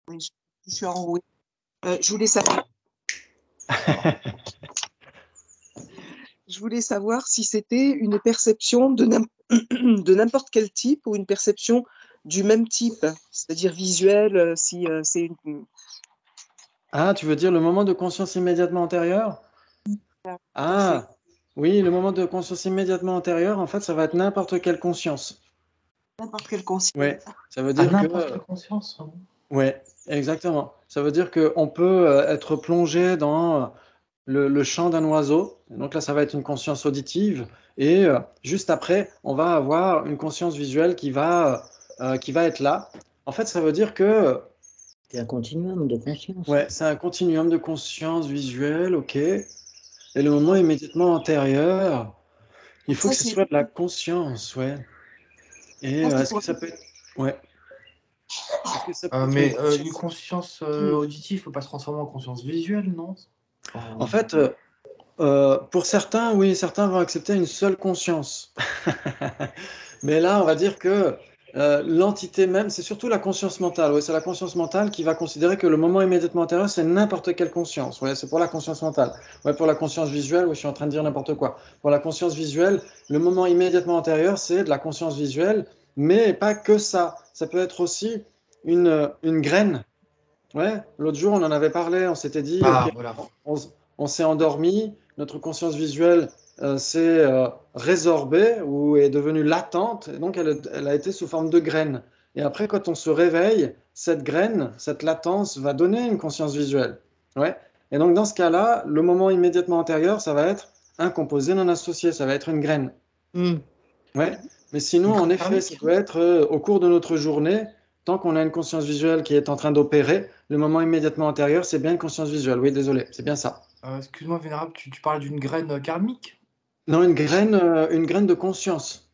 Oui, je suis enrouée. Je voulais savoir. Je voulais savoir si c'était une perception de n'importe quel type ou une perception du même type, c'est-à-dire visuelle, si c'est une. Ah, tu veux dire le moment de conscience immédiatement antérieur? Ah, oui, le moment de conscience immédiatement antérieur, en fait, ça va être n'importe quelle conscience. N'importe quelle conscience. Ouais, ça veut dire n'importe que... quelle conscience. Ouais, exactement. Ça veut dire qu'on peut être plongé dans le chant d'un oiseau. Donc là, ça va être une conscience auditive. Et juste après, on va avoir une conscience visuelle qui va être là. En fait, ça veut dire que C'est un continuum de conscience. ouais, c'est un continuum de conscience visuelle, ok. Et le moment immédiatement antérieur, il faut Ça, que ce soit de la conscience, ouais. Et est-ce que ça peut être... Ouais. Est-ce que ça peut être Mais une conscience une conscience auditive ne peut pas se transformer en conscience visuelle, non? En fait, pour certains, oui, certains vont accepter une seule conscience. Mais là, on va dire que l'entité même, c'est surtout la conscience mentale. Ouais, c'est la conscience mentale qui va considérer que le moment immédiatement antérieur, c'est n'importe quelle conscience. Ouais, c'est pour la conscience mentale. Ouais, pour la conscience visuelle, ouais, je suis en train de dire n'importe quoi. Pour la conscience visuelle, le moment immédiatement antérieur, c'est de la conscience visuelle, mais pas que ça. Ça peut être aussi une graine. Ouais, l'autre jour, on en avait parlé, on s'était dit, OK, Ah, voilà. on s'est endormi, notre conscience visuelle s'est résorbée ou est devenue latente, et donc elle a été sous forme de graine. Et après, quand on se réveille, cette graine, cette latence va donner une conscience visuelle. Ouais. Et donc, dans ce cas-là, le moment immédiatement antérieur, ça va être un composé non associé, ça va être une graine. Hmm. Ouais. Mais sinon, Une en graine effet, ça karmique? doit être au cours de notre journée, tant qu'on a une conscience visuelle qui est en train d'opérer, le moment immédiatement antérieur, c'est bien une conscience visuelle. Oui, désolé, c'est bien ça. Excuse-moi, Vénérable, tu parles d'une graine karmique? Non, une graine de conscience.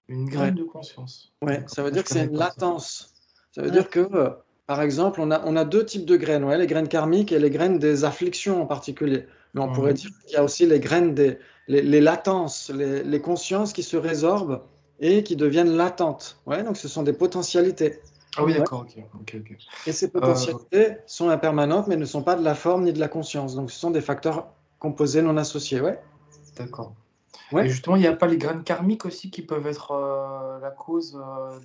Une Ouais, graine de conscience. ouais. D'accord. Ça veut Moi, dire je que c'est connais une pas ça. latence. Ça veut Ouais. dire que, par exemple, on a deux types de graines, ouais, les graines karmiques et les graines des afflictions en particulier. Mais on pourrait dire qu'il y a aussi les graines les latences, les consciences qui se résorbent et qui deviennent latentes. Ouais, donc ce sont des potentialités. Ah oui, Ouais. d'accord, ok. Et ces Euh, potentialités sont impermanentes, mais ne sont pas de la forme ni de la conscience. Donc ce sont des facteurs composés non associés. Ouais. d'accord. Et Ouais. justement, il n'y a pas les graines karmiques aussi qui peuvent être la cause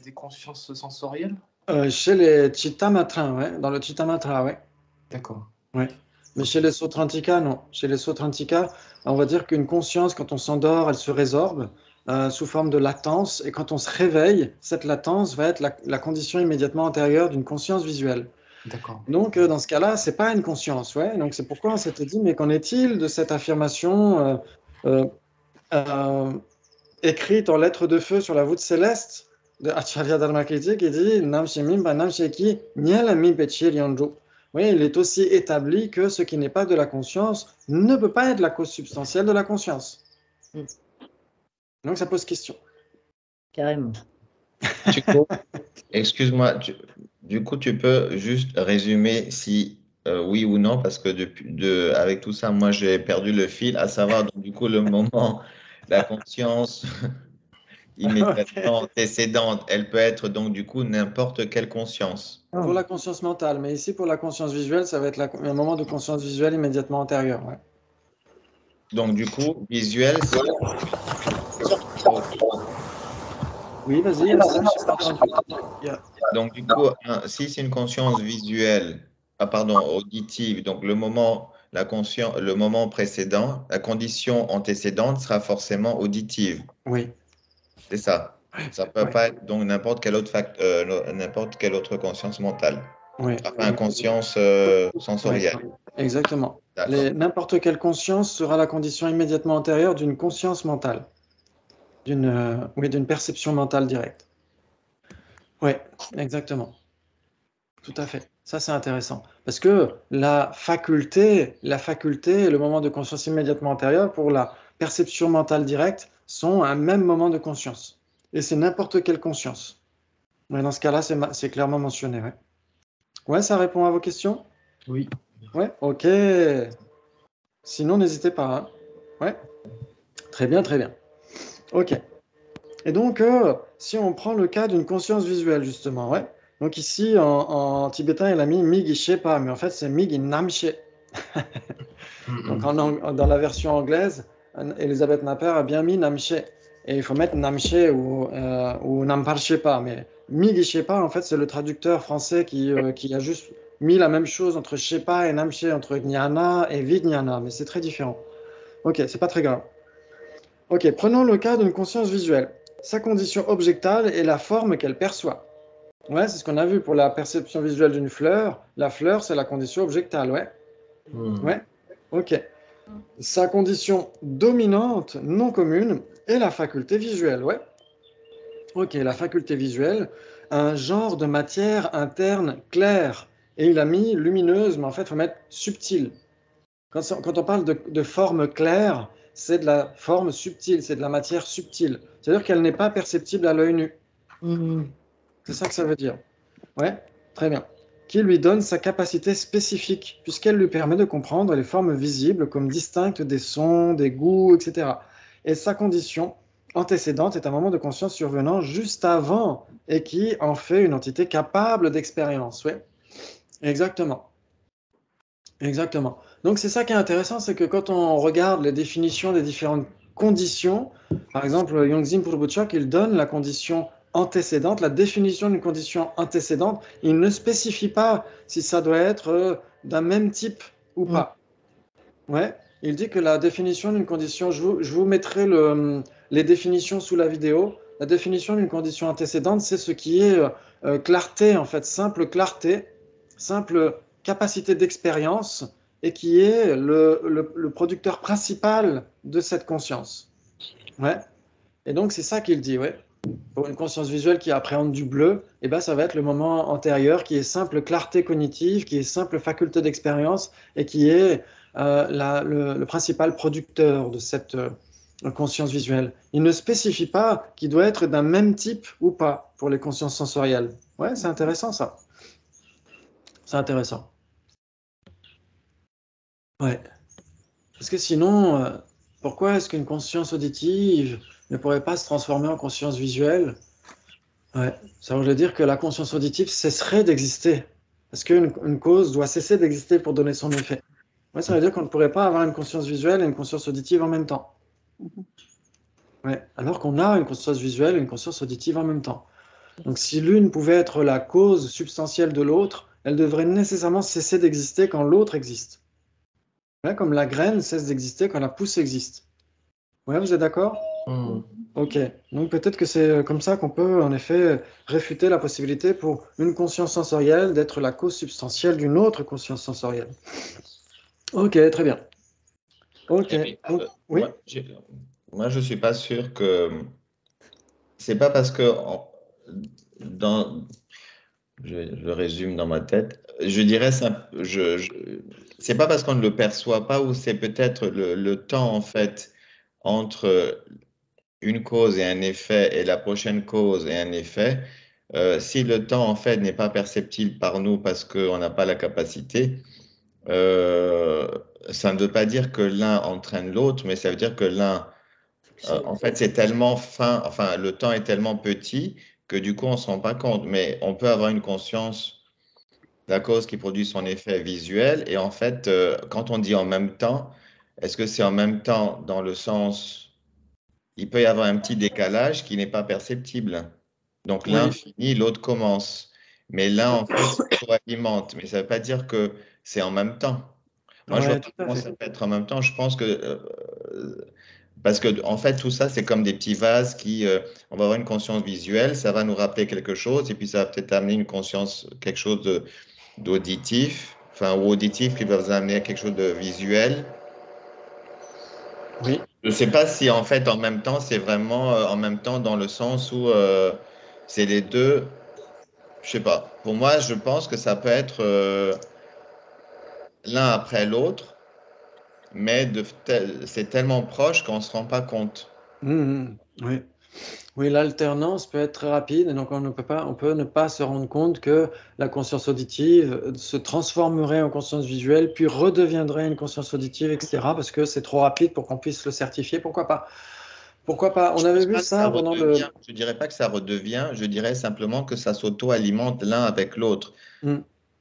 des consciences sensorielles? Chez les Chittamatras, ouais, dans le Chittamatra, ouais. D'accord. Ouais. Mais Ok. chez les Sautrantika, non. Chez les Sautrantika, on va dire qu'une conscience, quand on s'endort, elle se résorbe sous forme de latence. Et quand on se réveille, cette latence va être la condition immédiatement antérieure d'une conscience visuelle. D'accord. Donc, dans ce cas-là, c'est pas une conscience. Ouais. Donc, c'est pourquoi on s'était dit, mais qu'en est-il de cette affirmation euh, euh, écrite en lettres de feu sur la voûte céleste de Acharya Dharmakirti qui dit Nam Shemim Banam Sheki Nyala Mi Pechir Yonjo. Oui, il est aussi établi que ce qui n'est pas de la conscience ne peut pas être la cause substantielle de la conscience. Mm. Donc ça pose question. Carrément. Du coup, excuse-moi, du coup, tu peux juste résumer si oui ou non, parce que avec tout ça, moi, j'ai perdu le fil, à savoir, donc, du coup, le moment, la conscience Ok. immédiatement antécédente, elle peut être donc, du coup, n'importe quelle conscience. Pour la conscience mentale, mais ici pour la conscience visuelle, ça va être un moment de conscience visuelle immédiatement antérieur. Ouais. Donc, du coup, visuel, c'est... Oui, vas-y, Estelle, je n'ai pas entendu. Yeah. Donc, du coup, si c'est une conscience visuelle, ah, pardon, auditive, donc le moment précédent, la condition antécédente sera forcément auditive. Oui. C'est ça. Ça ne peut Ouais. pas être donc n'importe quelle autre conscience mentale. Oui. Enfin, conscience sensorielle. Oui. Exactement. D'accord. N'importe quelle conscience sera la condition immédiatement antérieure d'une conscience mentale, d'une perception mentale directe. Oui, exactement. Tout à fait. Ça, c'est intéressant. Parce que la faculté et le moment de conscience immédiatement antérieur pour la perception mentale directe sont un même moment de conscience. Et c'est n'importe quelle conscience. Mais dans ce cas-là, c'est clairement mentionné. Ouais. Ouais, ça répond à vos questions? Oui. Ouais, ok. Sinon, n'hésitez pas. Hein. Ouais, très bien, très bien. Ok. Et donc, si on prend le cas d'une conscience visuelle, justement, ouais. Donc ici, en tibétain, il a mis Migi Shepa, mais en fait, c'est Migi Namche. Donc, dans la version anglaise, Elisabeth Napper a bien mis Namche. Et il faut mettre Namche ou Nampar Shepa. Mais Migi Shepa, en fait, c'est le traducteur français qui a juste mis la même chose entre Shepa et Namche, entre Jnana et Vijnana. Mais c'est très différent. Ok, c'est pas très grave. Ok, prenons le cas d'une conscience visuelle. Sa condition objectale est la forme qu'elle perçoit. Ouais, c'est ce qu'on a vu pour la perception visuelle d'une fleur. La fleur, c'est la condition objectale, ouais. Ouais, ok. Sa condition dominante, non commune, est la faculté visuelle, ouais. Ok, la faculté visuelle, un genre de matière interne claire. Et il a mis lumineuse, mais en fait, il faut mettre subtile. Quand on parle de forme claire, c'est de la forme subtile, c'est de la matière subtile. C'est-à-dire qu'elle n'est pas perceptible à l'œil nu. Mhm. C'est ça que ça veut dire. Ouais. Très bien. Qui lui donne sa capacité spécifique, puisqu'elle lui permet de comprendre les formes visibles comme distinctes des sons, des goûts, etc. Et sa condition antécédente est un moment de conscience survenant juste avant et qui en fait une entité capable d'expérience. Oui, exactement. Exactement. Donc c'est ça qui est intéressant, c'est que quand on regarde les définitions des différentes conditions, par exemple, Yongzim Purbuchak, il donne la condition antécédente, la définition d'une condition antécédente, il ne spécifie pas si ça doit être d'un même type ou pas. Ouais, il dit que la définition d'une condition, je vous mettrai les définitions sous la vidéo. La définition d'une condition antécédente, c'est ce qui est clarté, en fait, simple clarté, simple capacité d'expérience, et qui est le producteur principal de cette conscience. Ouais. Et donc, c'est ça qu'il dit, ouais. Pour une conscience visuelle qui appréhende du bleu, eh ben, ça va être le moment antérieur qui est simple clarté cognitive, qui est simple faculté d'expérience et qui est le principal producteur de cette conscience visuelle. Il ne spécifie pas qu'il doit être d'un même type ou pas pour les consciences sensorielles. Ouais, c'est intéressant ça. C'est intéressant. Ouais. Parce que sinon, pourquoi est-ce qu'une conscience auditive ne pourrait pas se transformer en conscience visuelle? Ouais, ça voudrait dire que la conscience auditive cesserait d'exister. Parce qu'une cause doit cesser d'exister pour donner son effet. Ouais, ça veut dire qu'on ne pourrait pas avoir une conscience visuelle et une conscience auditive en même temps. Ouais, alors qu'on a une conscience visuelle et une conscience auditive en même temps. Donc si l'une pouvait être la cause substantielle de l'autre, elle devrait nécessairement cesser d'exister quand l'autre existe. Ouais, comme la graine cesse d'exister quand la pousse existe. Ouais, vous êtes d'accord? Ok, donc peut-être que c'est comme ça qu'on peut en effet réfuter la possibilité pour une conscience sensorielle d'être la cause substantielle d'une autre conscience sensorielle. Ok, très bien. Ok, donc, oui. Moi, je suis pas sûr que c'est pas parce que je résume dans ma tête. Je dirais c'est pas parce qu'on ne le perçoit pas ou c'est peut-être le temps en fait entre une cause et un effet et la prochaine cause et un effet. Si le temps en fait n'est pas perceptible par nous parce qu'on n'a pas la capacité, ça ne veut pas dire que l'un entraîne l'autre, mais ça veut dire que l'un, en fait, c'est tellement fin, enfin, le temps est tellement petit que du coup, on ne se rend pas compte. Mais on peut avoir une conscience de la cause qui produit son effet visuel. Et en fait, quand on dit en même temps, est-ce que c'est en même temps dans le sens, il peut y avoir un petit décalage qui n'est pas perceptible. Donc l'un finit, l'autre commence. Mais l'un, en fait, s'auto-alimente. Mais ça ne veut pas dire que c'est en même temps. Moi, je vois pas comment ça peut être en même temps. Je pense que parce que en fait, tout ça, c'est comme des petits vases qui, on va avoir une conscience visuelle, ça va nous rappeler quelque chose, et puis ça va peut-être amener une conscience, quelque chose d'auditif, enfin, ou auditif qui va vous amener à quelque chose de visuel. Oui. Je ne sais pas si en fait, en même temps, c'est vraiment en même temps dans le sens où c'est les deux. Je sais pas. Pour moi, je pense que ça peut être l'un après l'autre, mais c'est tellement proche qu'on ne se rend pas compte. Oui, oui, l'alternance peut être très rapide, et donc on peut ne pas se rendre compte que la conscience auditive se transformerait en conscience visuelle, puis redeviendrait une conscience auditive, etc. Parce que c'est trop rapide pour qu'on puisse le certifier. Pourquoi pas? Pourquoi pas? On avait vu ça pendant le. Je dirais pas que ça redevient, je dirais simplement que ça s'auto-alimente l'un avec l'autre.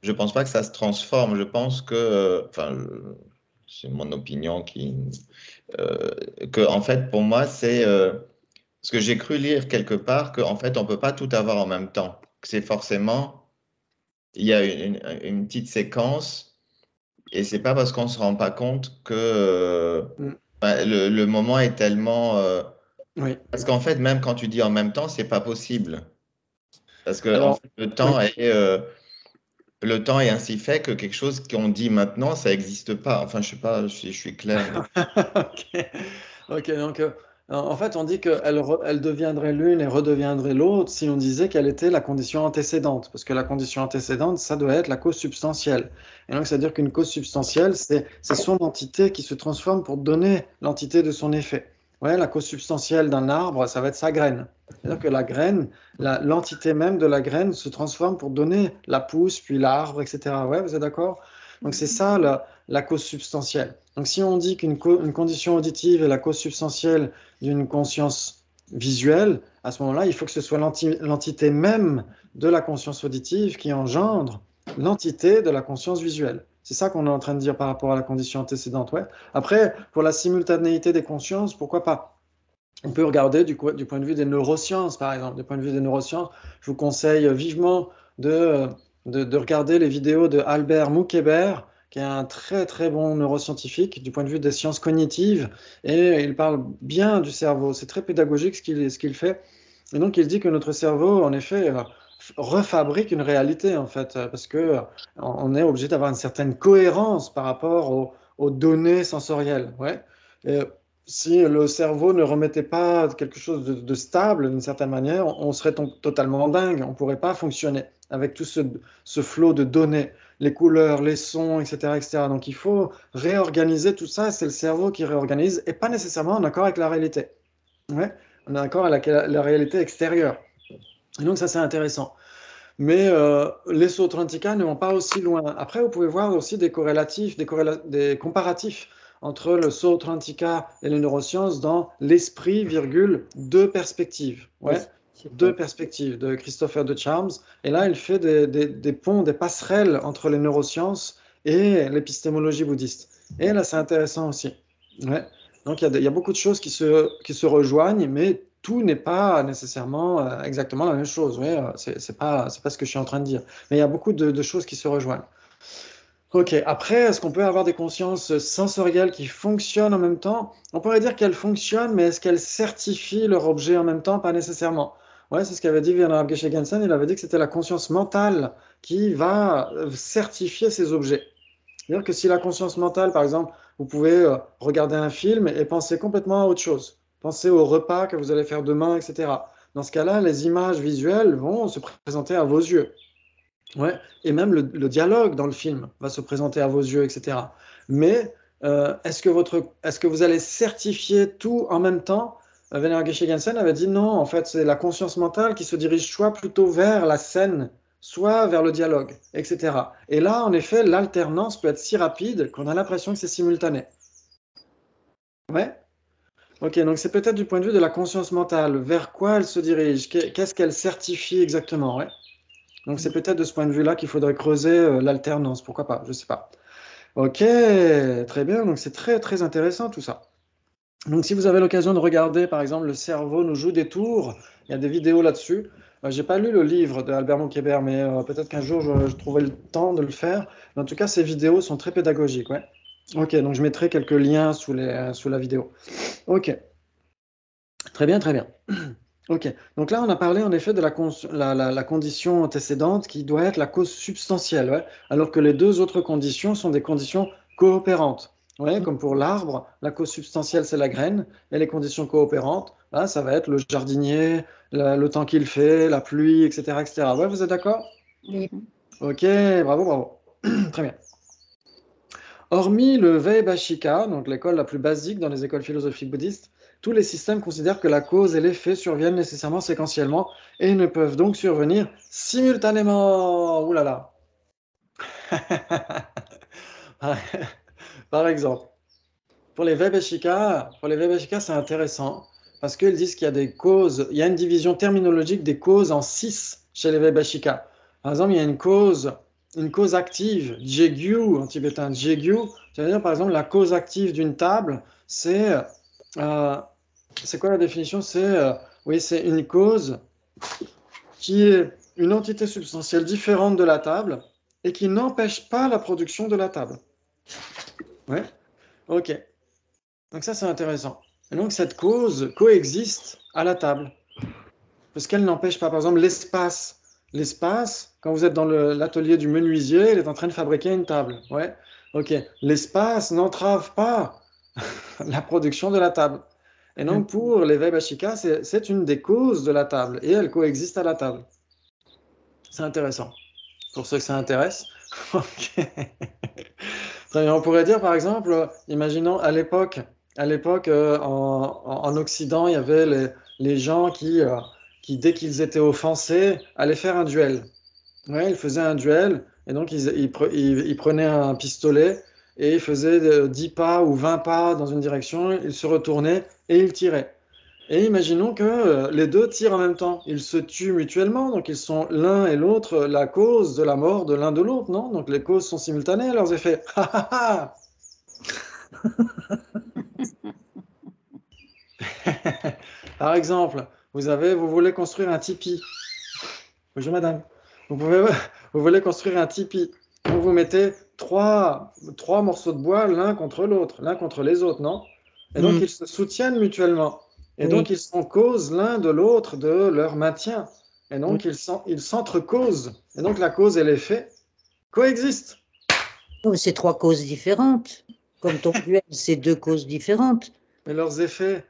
Je pense pas que ça se transforme. Je pense que, enfin, c'est mon opinion que en fait, pour moi, c'est ce que j'ai cru lire quelque part, qu'en fait, on peut pas tout avoir en même temps. C'est forcément, il y a une petite séquence, et c'est pas parce qu'on se rend pas compte que le moment est tellement. Parce qu'en fait, même quand tu dis en même temps, c'est pas possible. Parce que en fait, le temps est ainsi fait que quelque chose qu'on dit maintenant, ça n'existe pas. Enfin, je sais pas si je suis clair. Ok, donc en fait, on dit qu'elle deviendrait l'une et redeviendrait l'autre si on disait qu'elle était la condition antécédente. Parce que la condition antécédente, ça doit être la cause substantielle. Et donc, c'est-à-dire qu'une cause substantielle, c'est son entité qui se transforme pour donner l'entité de son effet. Ouais, la cause substantielle d'un arbre, ça va être sa graine. C'est-à-dire que la graine, l'entité même de la graine se transforme pour donner la pousse, puis l'arbre, etc. Ouais, vous êtes d'accord? Donc c'est ça la cause substantielle. Donc si on dit une condition auditive est la cause substantielle d'une conscience visuelle, à ce moment-là, il faut que ce soit l'entité même de la conscience auditive qui engendre l'entité de la conscience visuelle. C'est ça qu'on est en train de dire par rapport à la condition antécédente. Ouais. Après, pour la simultanéité des consciences, pourquoi pas? On peut regarder du point de vue des neurosciences, par exemple. Du point de vue des neurosciences, je vous conseille vivement de regarder les vidéos de Albert Moukébert, qui est un très très bon neuroscientifique du point de vue des sciences cognitives, et il parle bien du cerveau. C'est très pédagogique ce qu'il fait. Et donc il dit que notre cerveau, en effet, refabrique une réalité, en fait, parce que on est obligé d'avoir une certaine cohérence par rapport aux données sensorielles. Ouais. Et si le cerveau ne remettait pas quelque chose de stable d'une certaine manière, on serait totalement dingue. On ne pourrait pas fonctionner avec tout ce flot de données, les couleurs, les sons, etc., etc. Donc il faut réorganiser tout ça. C'est le cerveau qui réorganise et pas nécessairement en accord avec la réalité. Ouais, on est d'accord avec la réalité extérieure. Et donc ça, c'est intéressant. Mais les Sautrantika ne vont pas aussi loin. Après, vous pouvez voir aussi des corrélatifs, des comparatifs entre le Sautrantika et les neurosciences dans l'esprit, virgule, deux perspectives. Ouais, deux perspectives de Christopher de Charms. Et là, il fait des ponts, des passerelles entre les neurosciences et l'épistémologie bouddhiste. Et là, c'est intéressant aussi. Ouais. Donc, il y a beaucoup de choses qui se rejoignent, mais tout n'est pas nécessairement exactement la même chose. Ouais, c'est pas ce que je suis en train de dire. Mais il y a beaucoup de choses qui se rejoignent. Ok, après, est-ce qu'on peut avoir des consciences sensorielles qui fonctionnent en même temps? On pourrait dire qu'elles fonctionnent, mais est-ce qu'elles certifient leur objet en même temps? Pas nécessairement. Ouais, c'est ce qu'avait dit Venerable Geshe Gensen. Il avait dit que c'était la conscience mentale qui va certifier ces objets. C'est-à-dire que si la conscience mentale, par exemple, vous pouvez regarder un film et penser complètement à autre chose. Pensez au repas que vous allez faire demain, etc. Dans ce cas-là, les images visuelles vont se présenter à vos yeux. Ouais. Et même le dialogue dans le film va se présenter à vos yeux, etc. Mais est-ce que vous allez certifier tout en même temps? Venerable Geshe Gensen avait dit non, en fait, c'est la conscience mentale qui se dirige soit plutôt vers la scène, soit vers le dialogue, etc. Et là, en effet, l'alternance peut être si rapide qu'on a l'impression que c'est simultané. Ouais. Ok, donc c'est peut-être du point de vue de la conscience mentale. Vers quoi elle se dirige? Qu'est-ce qu'elle certifie exactement? Ouais. Donc c'est peut-être de ce point de vue-là qu'il faudrait creuser l'alternance. Pourquoi pas? Je ne sais pas. Ok, très bien. Donc c'est très très intéressant tout ça. Donc si vous avez l'occasion de regarder, par exemple, Le cerveau nous joue des tours, il y a des vidéos là-dessus. J'ai pas lu le livre de Albert Moukébert, mais peut-être qu'un jour je trouverai le temps de le faire. Mais en tout cas, ces vidéos sont très pédagogiques. Ouais. Ok, donc je mettrai quelques liens sous la vidéo. Ok, très bien, très bien. Ok, donc là on a parlé en effet de la condition antécédente qui doit être la cause substantielle, ouais, alors que les deux autres conditions sont des conditions coopérantes. Ouais, comme pour l'arbre, la cause substantielle c'est la graine, et les conditions coopérantes, là, ça va être le jardinier, le temps qu'il fait, la pluie, etc., etc. Ouais, vous êtes d'accord? Oui. Ok, bravo, bravo. Très bien. Hormis le Vaibhashika, donc l'école la plus basique dans les écoles philosophiques bouddhistes, tous les systèmes considèrent que la cause et l'effet surviennent nécessairement séquentiellement et ne peuvent donc survenir simultanément. Ouh là là. Par exemple, pour les Vaibhashikas, c'est intéressant parce qu'ils disent qu'il y a des causes, il y a une division terminologique des causes en 6 chez les Vaibhashikas. Par exemple, il y a une cause active, Jegyu en tibétain, Jegyu, c'est-à-dire par exemple la cause active d'une table, c'est quoi la définition? Oui, c'est une cause qui est une entité substantielle différente de la table et qui n'empêche pas la production de la table. Ouais, ok. Donc ça, c'est intéressant. Et donc cette cause coexiste à la table. Parce qu'elle n'empêche pas, par exemple, l'espace. L'espace, quand vous êtes dans l'atelier du menuisier, il est en train de fabriquer une table. Ouais, ok. L'espace n'entrave pas la production de la table. Et donc, pour les Vaibhashikas, c'est une des causes de la table. Et elle coexiste à la table. C'est intéressant. Pour ceux que ça intéresse. Ok. Très bien. On pourrait dire, par exemple, imaginons à l'époque, à l'époque, en Occident, il y avait les gens qui, dès qu'ils étaient offensés, allaient faire un duel. Ouais, ils faisaient un duel, et donc ils prenaient un pistolet, et ils faisaient 10 pas ou 20 pas dans une direction, ils se retournaient, et ils tiraient. Et imaginons que les deux tirent en même temps. Ils se tuent mutuellement, donc ils sont l'un et l'autre la cause de la mort de l'un de l'autre, non? Donc les causes sont simultanées à leurs effets. Ha, ha, ha. Par exemple, vous voulez construire un tipi. Bonjour madame. Vous voulez construire un tipi. Donc vous mettez trois morceaux de bois l'un contre l'autre, l'un contre les autres, non? Et donc ils se soutiennent mutuellement. Et donc ils sont cause l'un de l'autre de leur maintien. Et donc ils s'entrecausent. Et donc la cause et l'effet coexistent. C'est trois causes différentes. Comme ton duel, c'est deux causes différentes. Mais leurs effets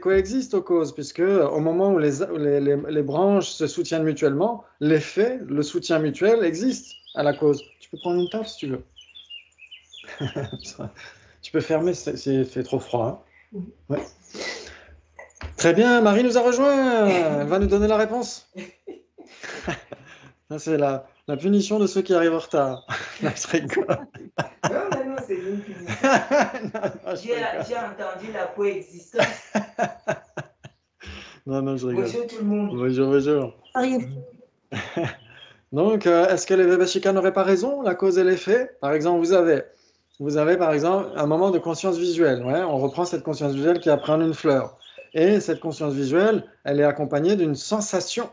coexistent aux causes, puisque au moment où les branches se soutiennent mutuellement, l'effet, le soutien mutuel existe à la cause. Tu peux prendre une table si tu veux. Tu peux fermer, c'est fait trop froid. Hein. Ouais. Très bien, Marie nous a rejoint. Elle va nous donner la réponse. C'est la punition de ceux qui arrivent en retard. Là, je rigole. Non, c'est une punition. J'ai entendu la coexistence. Non, je rigole. Bonjour tout le monde. Bonjour. Donc, est-ce que les Vaibhashika n'auraient pas raison, la cause et l'effet? Par exemple, vous avez par exemple un moment de conscience visuelle. Ouais, on reprend cette conscience visuelle qui apprend une fleur. Et cette conscience visuelle, elle est accompagnée d'une sensation.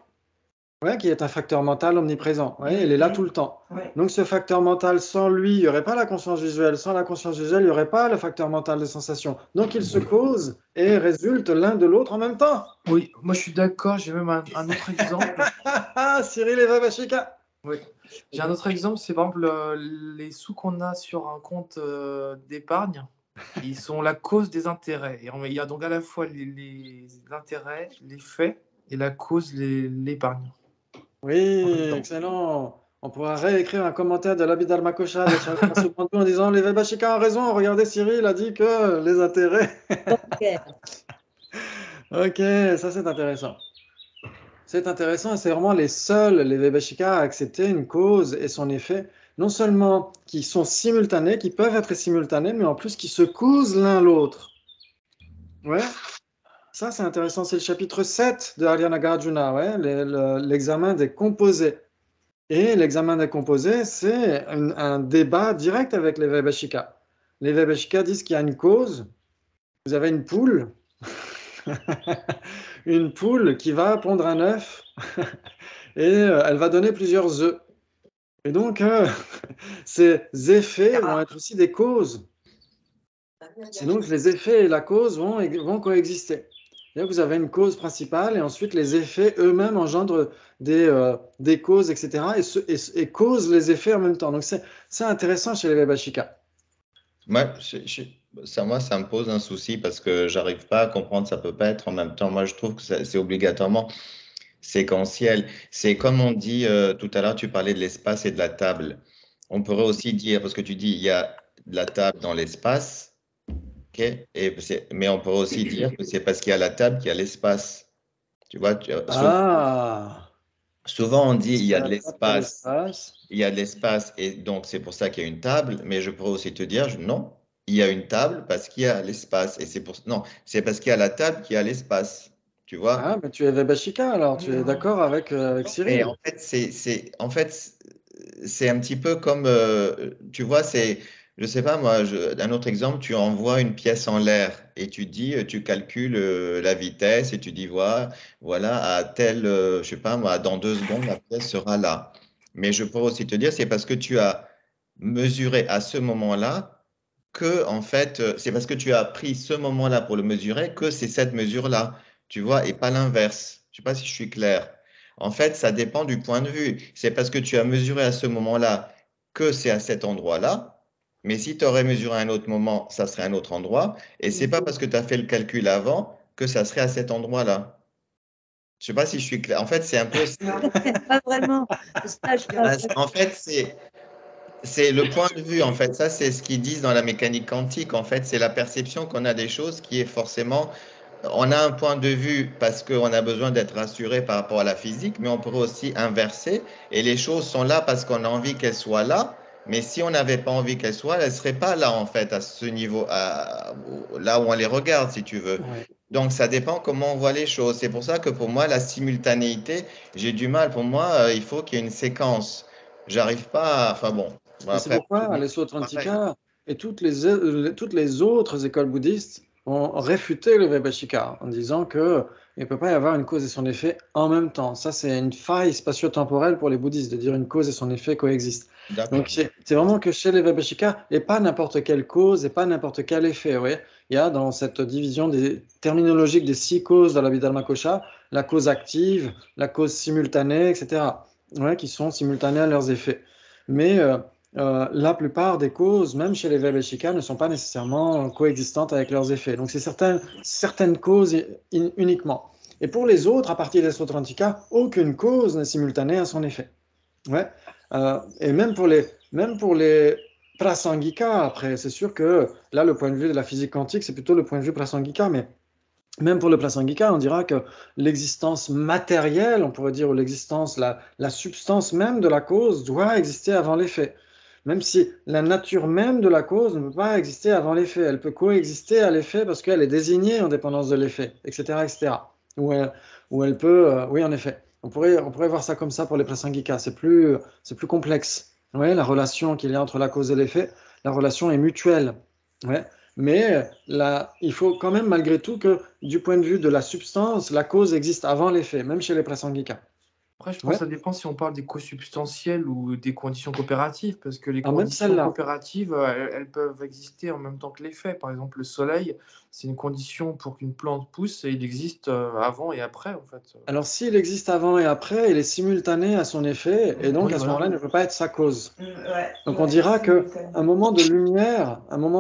Ouais, qui est un facteur mental omniprésent. Ouais, elle est là tout le temps. Ouais. Donc ce facteur mental, sans lui, il n'y aurait pas la conscience visuelle. Sans la conscience visuelle, il n'y aurait pas le facteur mental de sensation. Donc ils se causent et résultent l'un de l'autre en même temps. Oui, moi je suis d'accord. J'ai même un autre exemple. Cyril et Vaibhashika. Oui. J'ai un autre exemple, c'est par exemple les sous qu'on a sur un compte d'épargne. Ils sont la cause des intérêts. Et il y a donc à la fois les intérêts, les faits, et la cause, l'épargne. Oui, excellent. On pourra réécrire un commentaire de l'Abhidharma Kosha de Charles Subandhu en disant les Vaibhashika ont raison. Regardez, Cyril a dit que les intérêts. Ok, ça c'est intéressant. C'est intéressant et c'est vraiment les seuls, les Vaibhashika, à accepter une cause et son effet, non seulement qui sont simultanés, qui peuvent être simultanés, mais en plus qui se causent l'un l'autre. Ouais. Ça, c'est intéressant, c'est le chapitre 7 de Arya Nagarjuna, ouais, l'examen des composés. Et l'examen des composés, c'est un débat direct avec les Vaibhashika. Les Vaibhashika disent qu'il y a une cause. Vous avez une poule, une poule qui va pondre un œuf et elle va donner plusieurs œufs. Et donc, ces effets vont être aussi des causes. Et donc, les effets et la cause vont coexister. Vous avez une cause principale et ensuite les effets eux-mêmes engendrent des causes, etc. et causent les effets en même temps. Donc c'est intéressant chez les Vaibhashika. Moi, ça me pose un souci parce que j'arrive pas à comprendre, ça peut pas être en même temps. Moi, je trouve que c'est obligatoirement séquentiel. C'est comme on dit tout à l'heure, tu parlais de l'espace et de la table. On pourrait aussi dire, parce que tu dis il y a de la table dans l'espace. Okay. Mais on pourrait aussi dire que c'est parce qu'il y a la table qu'il y a l'espace. Tu vois, souvent on dit il y a de l'espace, il y a de l'espace et donc c'est pour ça qu'il y a une table. Mais je pourrais aussi te dire non, il y a une table parce qu'il y a l'espace et c'est parce qu'il y a la table qu'il y a l'espace. Tu vois? Ah, mais tu es Vaibhashika alors, tu es d'accord avec Cyril. Et en fait, c'est un petit peu comme, tu vois, je sais pas moi, un autre exemple, tu envoies une pièce en l'air et tu calcules la vitesse et tu dis voilà à tel, je sais pas moi, dans 2 secondes la pièce sera là. Mais je pourrais aussi te dire, c'est parce que tu as mesuré à ce moment-là que en fait, c'est parce que tu as pris ce moment-là pour le mesurer que c'est cette mesure-là, tu vois, et pas l'inverse. Je sais pas si je suis clair. En fait, ça dépend du point de vue. C'est parce que tu as mesuré à ce moment-là que c'est à cet endroit-là. Mais si tu aurais mesuré à un autre moment, ça serait un autre endroit. Et c'est pas parce que tu as fait le calcul avant que ça serait à cet endroit-là. Je sais pas si je suis clair. En fait, c'est un peu. Pas vraiment. En fait, C'est le point de vue, en fait. Ça, c'est ce qu'ils disent dans la mécanique quantique. En fait, c'est la perception qu'on a des choses qui est forcément. On a un point de vue parce qu'on a besoin d'être rassuré par rapport à la physique, mais on pourrait aussi inverser. Et les choses sont là parce qu'on a envie qu'elles soient là. Mais si on n'avait pas envie qu'elles soient, elles ne seraient pas là, en fait, à ce niveau, là où on les regarde, si tu veux. Ouais. Donc, ça dépend comment on voit les choses. C'est pour ça que pour moi, la simultanéité, j'ai du mal. Pour moi, il faut qu'il y ait une séquence. J'arrive pas à. Enfin bon. Bon, Et c'est après, tout le pourquoi monde les est pareil. Sautrantika et toutes les autres écoles bouddhistes ont réfuté le Vaibhashika en disant qu'il ne peut pas y avoir une cause et son effet en même temps. Ça, c'est une faille spatio-temporelle pour les bouddhistes de dire une cause et son effet coexistent. D'accord. Donc, c'est vraiment que chez les Vaibhashika, et pas n'importe quelle cause et pas n'importe quel effet. Oui. Il y a dans cette division terminologique des 6 causes dans l'Abhidharma Kosha, la cause active, la cause simultanée, etc., ouais, qui sont simultanées à leurs effets. Mais la plupart des causes, même chez les Vaibhashika, ne sont pas nécessairement coexistantes avec leurs effets. Donc, c'est certaines causes uniquement. Et pour les autres, à partir des Sautrantika, aucune cause n'est simultanée à son effet. Ouais. Et même pour les prasangika, après, c'est sûr que là, le point de vue de la physique quantique, c'est plutôt le point de vue prasangika, mais même pour le prasangika, on dira que l'existence matérielle, on pourrait dire, ou l'existence, la substance même de la cause doit exister avant l'effet. Même si la nature même de la cause ne peut pas exister avant l'effet. Elle peut coexister à l'effet parce qu'elle est désignée en dépendance de l'effet, etc., etc. Ou elle peut, oui, en effet. On pourrait voir ça comme ça pour les prasangika. C'est plus complexe. Ouais, la relation qu'il y a entre la cause et l'effet, la relation est mutuelle. Ouais. Mais il faut quand même, malgré tout, que du point de vue de la substance, la cause existe avant l'effet, même chez les prasangika. Après, je pense Ouais. que ça dépend si on parle des causes substantielles ou des conditions coopératives, parce que les Ah, même conditions celle-là. coopératives, elles peuvent exister en même temps que l'effet. Par exemple, le soleil, c'est une condition pour qu'une plante pousse et il existe avant et après, en fait. Alors, s'il existe avant et après, il est simultané à son effet, et donc Oui, à ce voilà. moment-là, il ne peut pas être sa cause. Ouais, Donc, on ouais, dira qu'un simultané. moment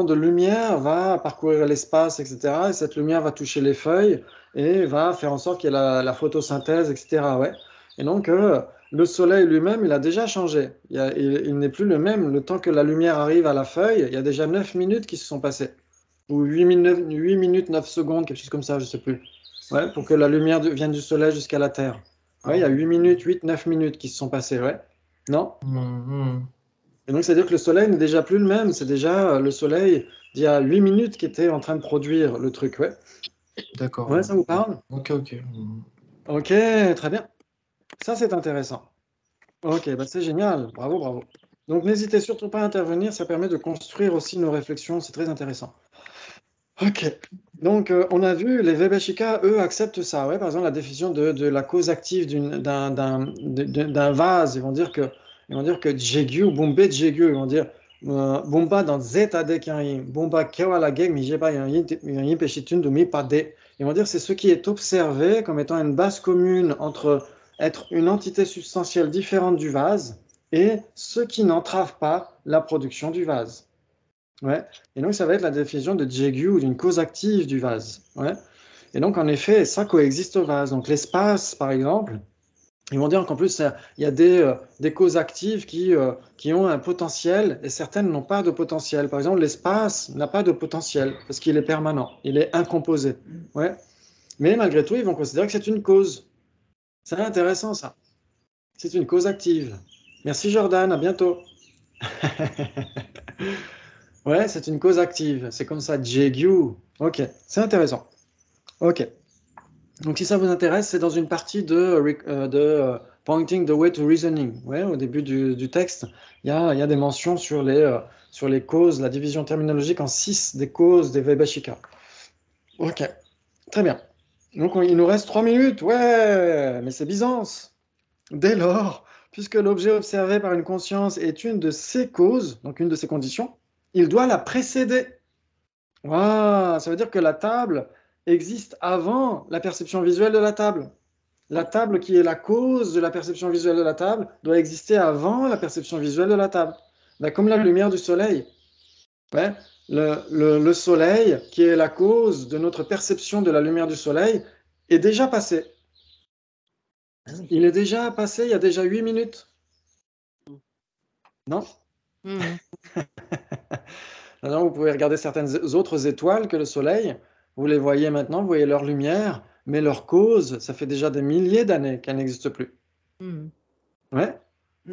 de lumière va parcourir l'espace, etc., et cette lumière va toucher les feuilles et va faire en sorte qu'il y ait la photosynthèse, etc. Ouais. Et donc, le soleil lui-même, il a déjà changé. Il n'est plus le même. Le temps que la lumière arrive à la feuille, il y a déjà 9 minutes qui se sont passées. Ou 8 minutes, 9 secondes, quelque chose comme ça, je ne sais plus. Ouais, pour que la lumière vienne du soleil jusqu'à la Terre. Ouais, il y a 8 minutes, 9 minutes qui se sont passées, ouais. Non? Mhm. Et donc, c'est-à-dire que le soleil n'est déjà plus le même. C'est déjà le soleil d'il y a 8 minutes qui était en train de produire le truc, ouais. D'accord. Ouais, ça vous parle? Ok, ok. Mhm. Ok, très bien. Ça, c'est intéressant. Ok, bah c'est génial. Bravo, bravo. Donc, n'hésitez surtout pas à intervenir. Ça permet de construire aussi nos réflexions. C'est très intéressant. Ok. Donc, on a vu, les Vaibhashika, eux, acceptent ça. Ouais, par exemple, la définition de la cause active d'un vase. Ils vont dire que Jegyu, Bombe Jegyu. Ils vont dire Bomba dans Zeta de Kyanyin. Bomba Kewala Geg, Mijeba Yanyin Peshitun Dumi Pade. Ils vont dire c'est ce qui est observé comme étant une base commune entre être une entité substantielle différente du vase et ce qui n'entrave pas la production du vase. Ouais. Et donc, ça va être la définition de Jegyu, d'une cause active du vase. Ouais. Et donc, en effet, ça coexiste au vase. Donc, l'espace, par exemple, ils vont dire qu'en plus, il y a des causes actives qui ont un potentiel et certaines n'ont pas de potentiel. Par exemple, l'espace n'a pas de potentiel parce qu'il est permanent, il est incomposé. Ouais. Mais malgré tout, ils vont considérer que c'est une cause. C'est intéressant, ça. C'est une cause active. Merci, Jordan. À bientôt. Ouais, c'est une cause active. C'est comme ça, Jegyu. Ok, c'est intéressant. Ok. Donc, si ça vous intéresse, c'est dans une partie de Pointing the Way to Reasoning. Ouais, au début du texte, il y a des mentions sur les causes, la division terminologique en 6 des causes des Vaibhashika. Ok, très bien. Donc, il nous reste 3 minutes. Ouais, mais c'est Byzance. Dès lors, puisque l'objet observé par une conscience est une de ces causes, donc une de ces conditions, il doit la précéder. Ah, ça veut dire que la table existe avant la perception visuelle de la table. La table qui est la cause de la perception visuelle de la table doit exister avant la perception visuelle de la table. Ben, comme la lumière du soleil. Ouais. Le soleil, qui est la cause de notre perception de la lumière du soleil, est déjà passé. Il est déjà passé il y a déjà 8 minutes. Non? Mhm. Alors, vous pouvez regarder certaines autres étoiles que le Soleil. Vous les voyez maintenant, vous voyez leur lumière, mais leur cause, ça fait déjà des milliers d'années qu'elle n'existe plus. Mhm. Ouais,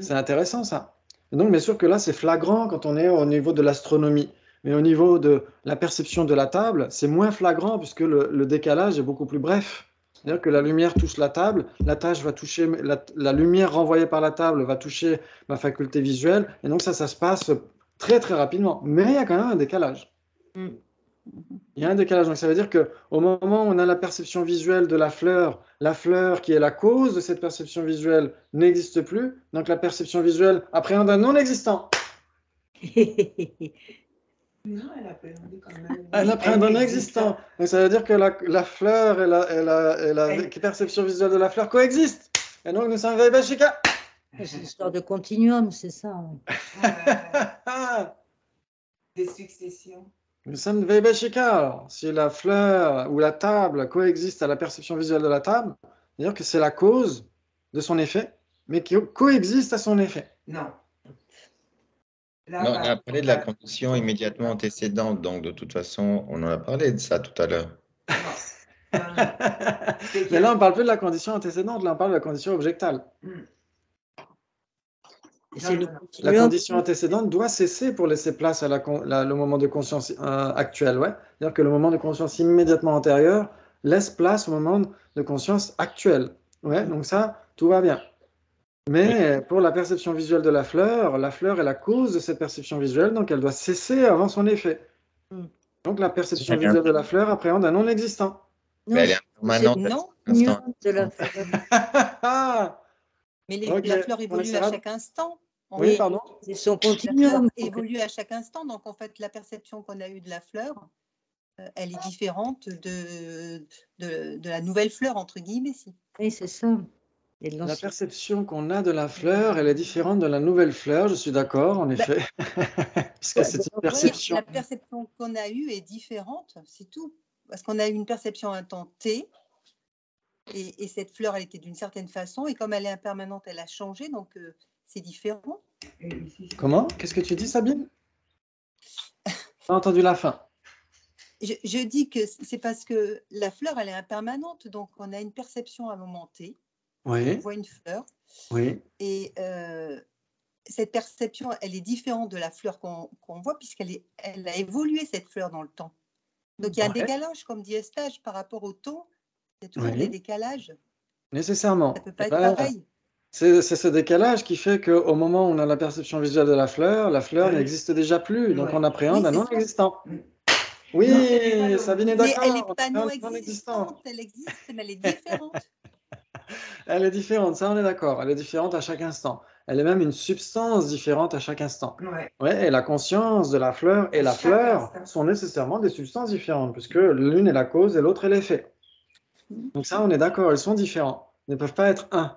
c'est intéressant ça. Et donc, bien sûr que là, c'est flagrant quand on est au niveau de l'astronomie. Mais au niveau de la perception de la table, c'est moins flagrant puisque le décalage est beaucoup plus bref. C'est-à-dire que la lumière touche la table, la tâche va toucher, la lumière renvoyée par la table va toucher ma faculté visuelle, et donc ça se passe très très rapidement. Mais il y a quand même un décalage. Mhm. Il y a un décalage. Donc ça veut dire qu'au moment où on a la perception visuelle de la fleur qui est la cause de cette perception visuelle n'existe plus. Donc la perception visuelle appréhende un non-existant. Non, elle appréhendait quand même. Elle appréhende un existant. Donc ça veut dire que la fleur et la perception visuelle de la fleur coexistent. Et donc nous sommes Vaibhashika. C'est une histoire de continuum, c'est ça. Des successions. Nous sommes Vaibhashika. Alors, si la fleur ou la table coexiste à la perception visuelle de la table, c'est-à-dire que c'est la cause de son effet, mais qui coexiste à son effet. Non. Non, on a parlé de la condition immédiatement antécédente, donc de toute façon, on en a parlé de ça tout à l'heure. Mais là, on ne parle plus de la condition antécédente, là, on parle de la condition objectale. La condition antécédente doit cesser pour laisser place à le moment de conscience actuel. Ouais. C'est-à-dire que le moment de conscience immédiatement antérieur laisse place au moment de conscience actuel. Ouais, donc ça, tout va bien. Mais pour la perception visuelle de la fleur est la cause de cette perception visuelle, donc elle doit cesser avant son effet. Donc la perception visuelle de la fleur appréhende un non-existant. Mais elle est permanente. Non. De la fleur. Mais Ok, la fleur on évolue essaiera à de- chaque instant. Oui, pardon. C'est son La fleur continuum. évolue à chaque instant. Donc, en fait, la perception qu'on a eue de la fleur, elle est différente de la nouvelle fleur, entre guillemets. Si. Oui, c'est ça. Et de La l'ancien. perception qu'on a de la fleur, elle est différente de la nouvelle fleur, je suis d'accord, en effet. Puisque c'est une Oui, perception. la perception qu'on a eue est différente, c'est tout. Parce qu'on a eu une perception à un temps T, et cette fleur, elle était d'une certaine façon, et comme elle est impermanente, elle a changé, donc c'est différent. Comment? Qu'est-ce que tu dis, Sabine? J'ai entendu la fin. Je dis que c'est parce que la fleur, elle est impermanente, donc on a une perception à un moment T. Oui. On voit une fleur, Oui. et cette perception, elle est différente de la fleur qu'on voit, elle a évolué, cette fleur, dans le temps. Donc il y a un Ouais. décalage, comme dit Eustache, par rapport au temps. Il y a toujours Oui. des décalages. Nécessairement. Ça ne peut pas Eh être ben, pareil. c'est ce décalage qui fait qu'au moment où on a la perception visuelle de la fleur n'existe déjà plus, donc on appréhende un Oui, c'est ça. non-existant. Oui, Sabine est Mais d'accord. elle n'est on pas appréhende un non-existant. non-existante, elle existe, mais elle est différente. Elle est différente, ça on est d'accord. Elle est différente à chaque instant. Elle est même une substance différente à chaque instant. Ouais, et la conscience de la fleur et la Chaque fleur instant. sont nécessairement des substances différentes, puisque l'une est la cause et l'autre est l'effet. Donc ça, on est d'accord, ils sont différents. Ils ne peuvent pas être un.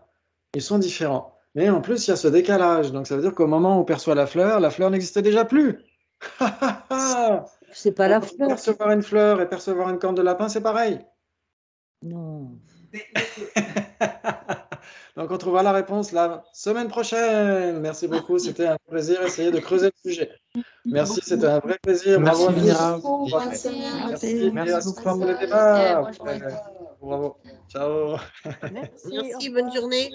Ils sont différents. Mais en plus, il y a ce décalage. Donc ça veut dire qu'au moment où on perçoit la fleur n'existait déjà plus. C'est pas la Donc, fleur. percevoir une fleur et percevoir une corne de lapin, c'est pareil. Non. Donc on trouvera la réponse la semaine prochaine. Merci beaucoup, c'était un plaisir. Essayez de creuser le sujet. Merci, c'était un vrai plaisir. Merci, Bravo à Mira. tous. Bonne semaine. Merci, Merci à beaucoup. pour le débat. Bravo. Ciao. Merci. Merci, bonne journée.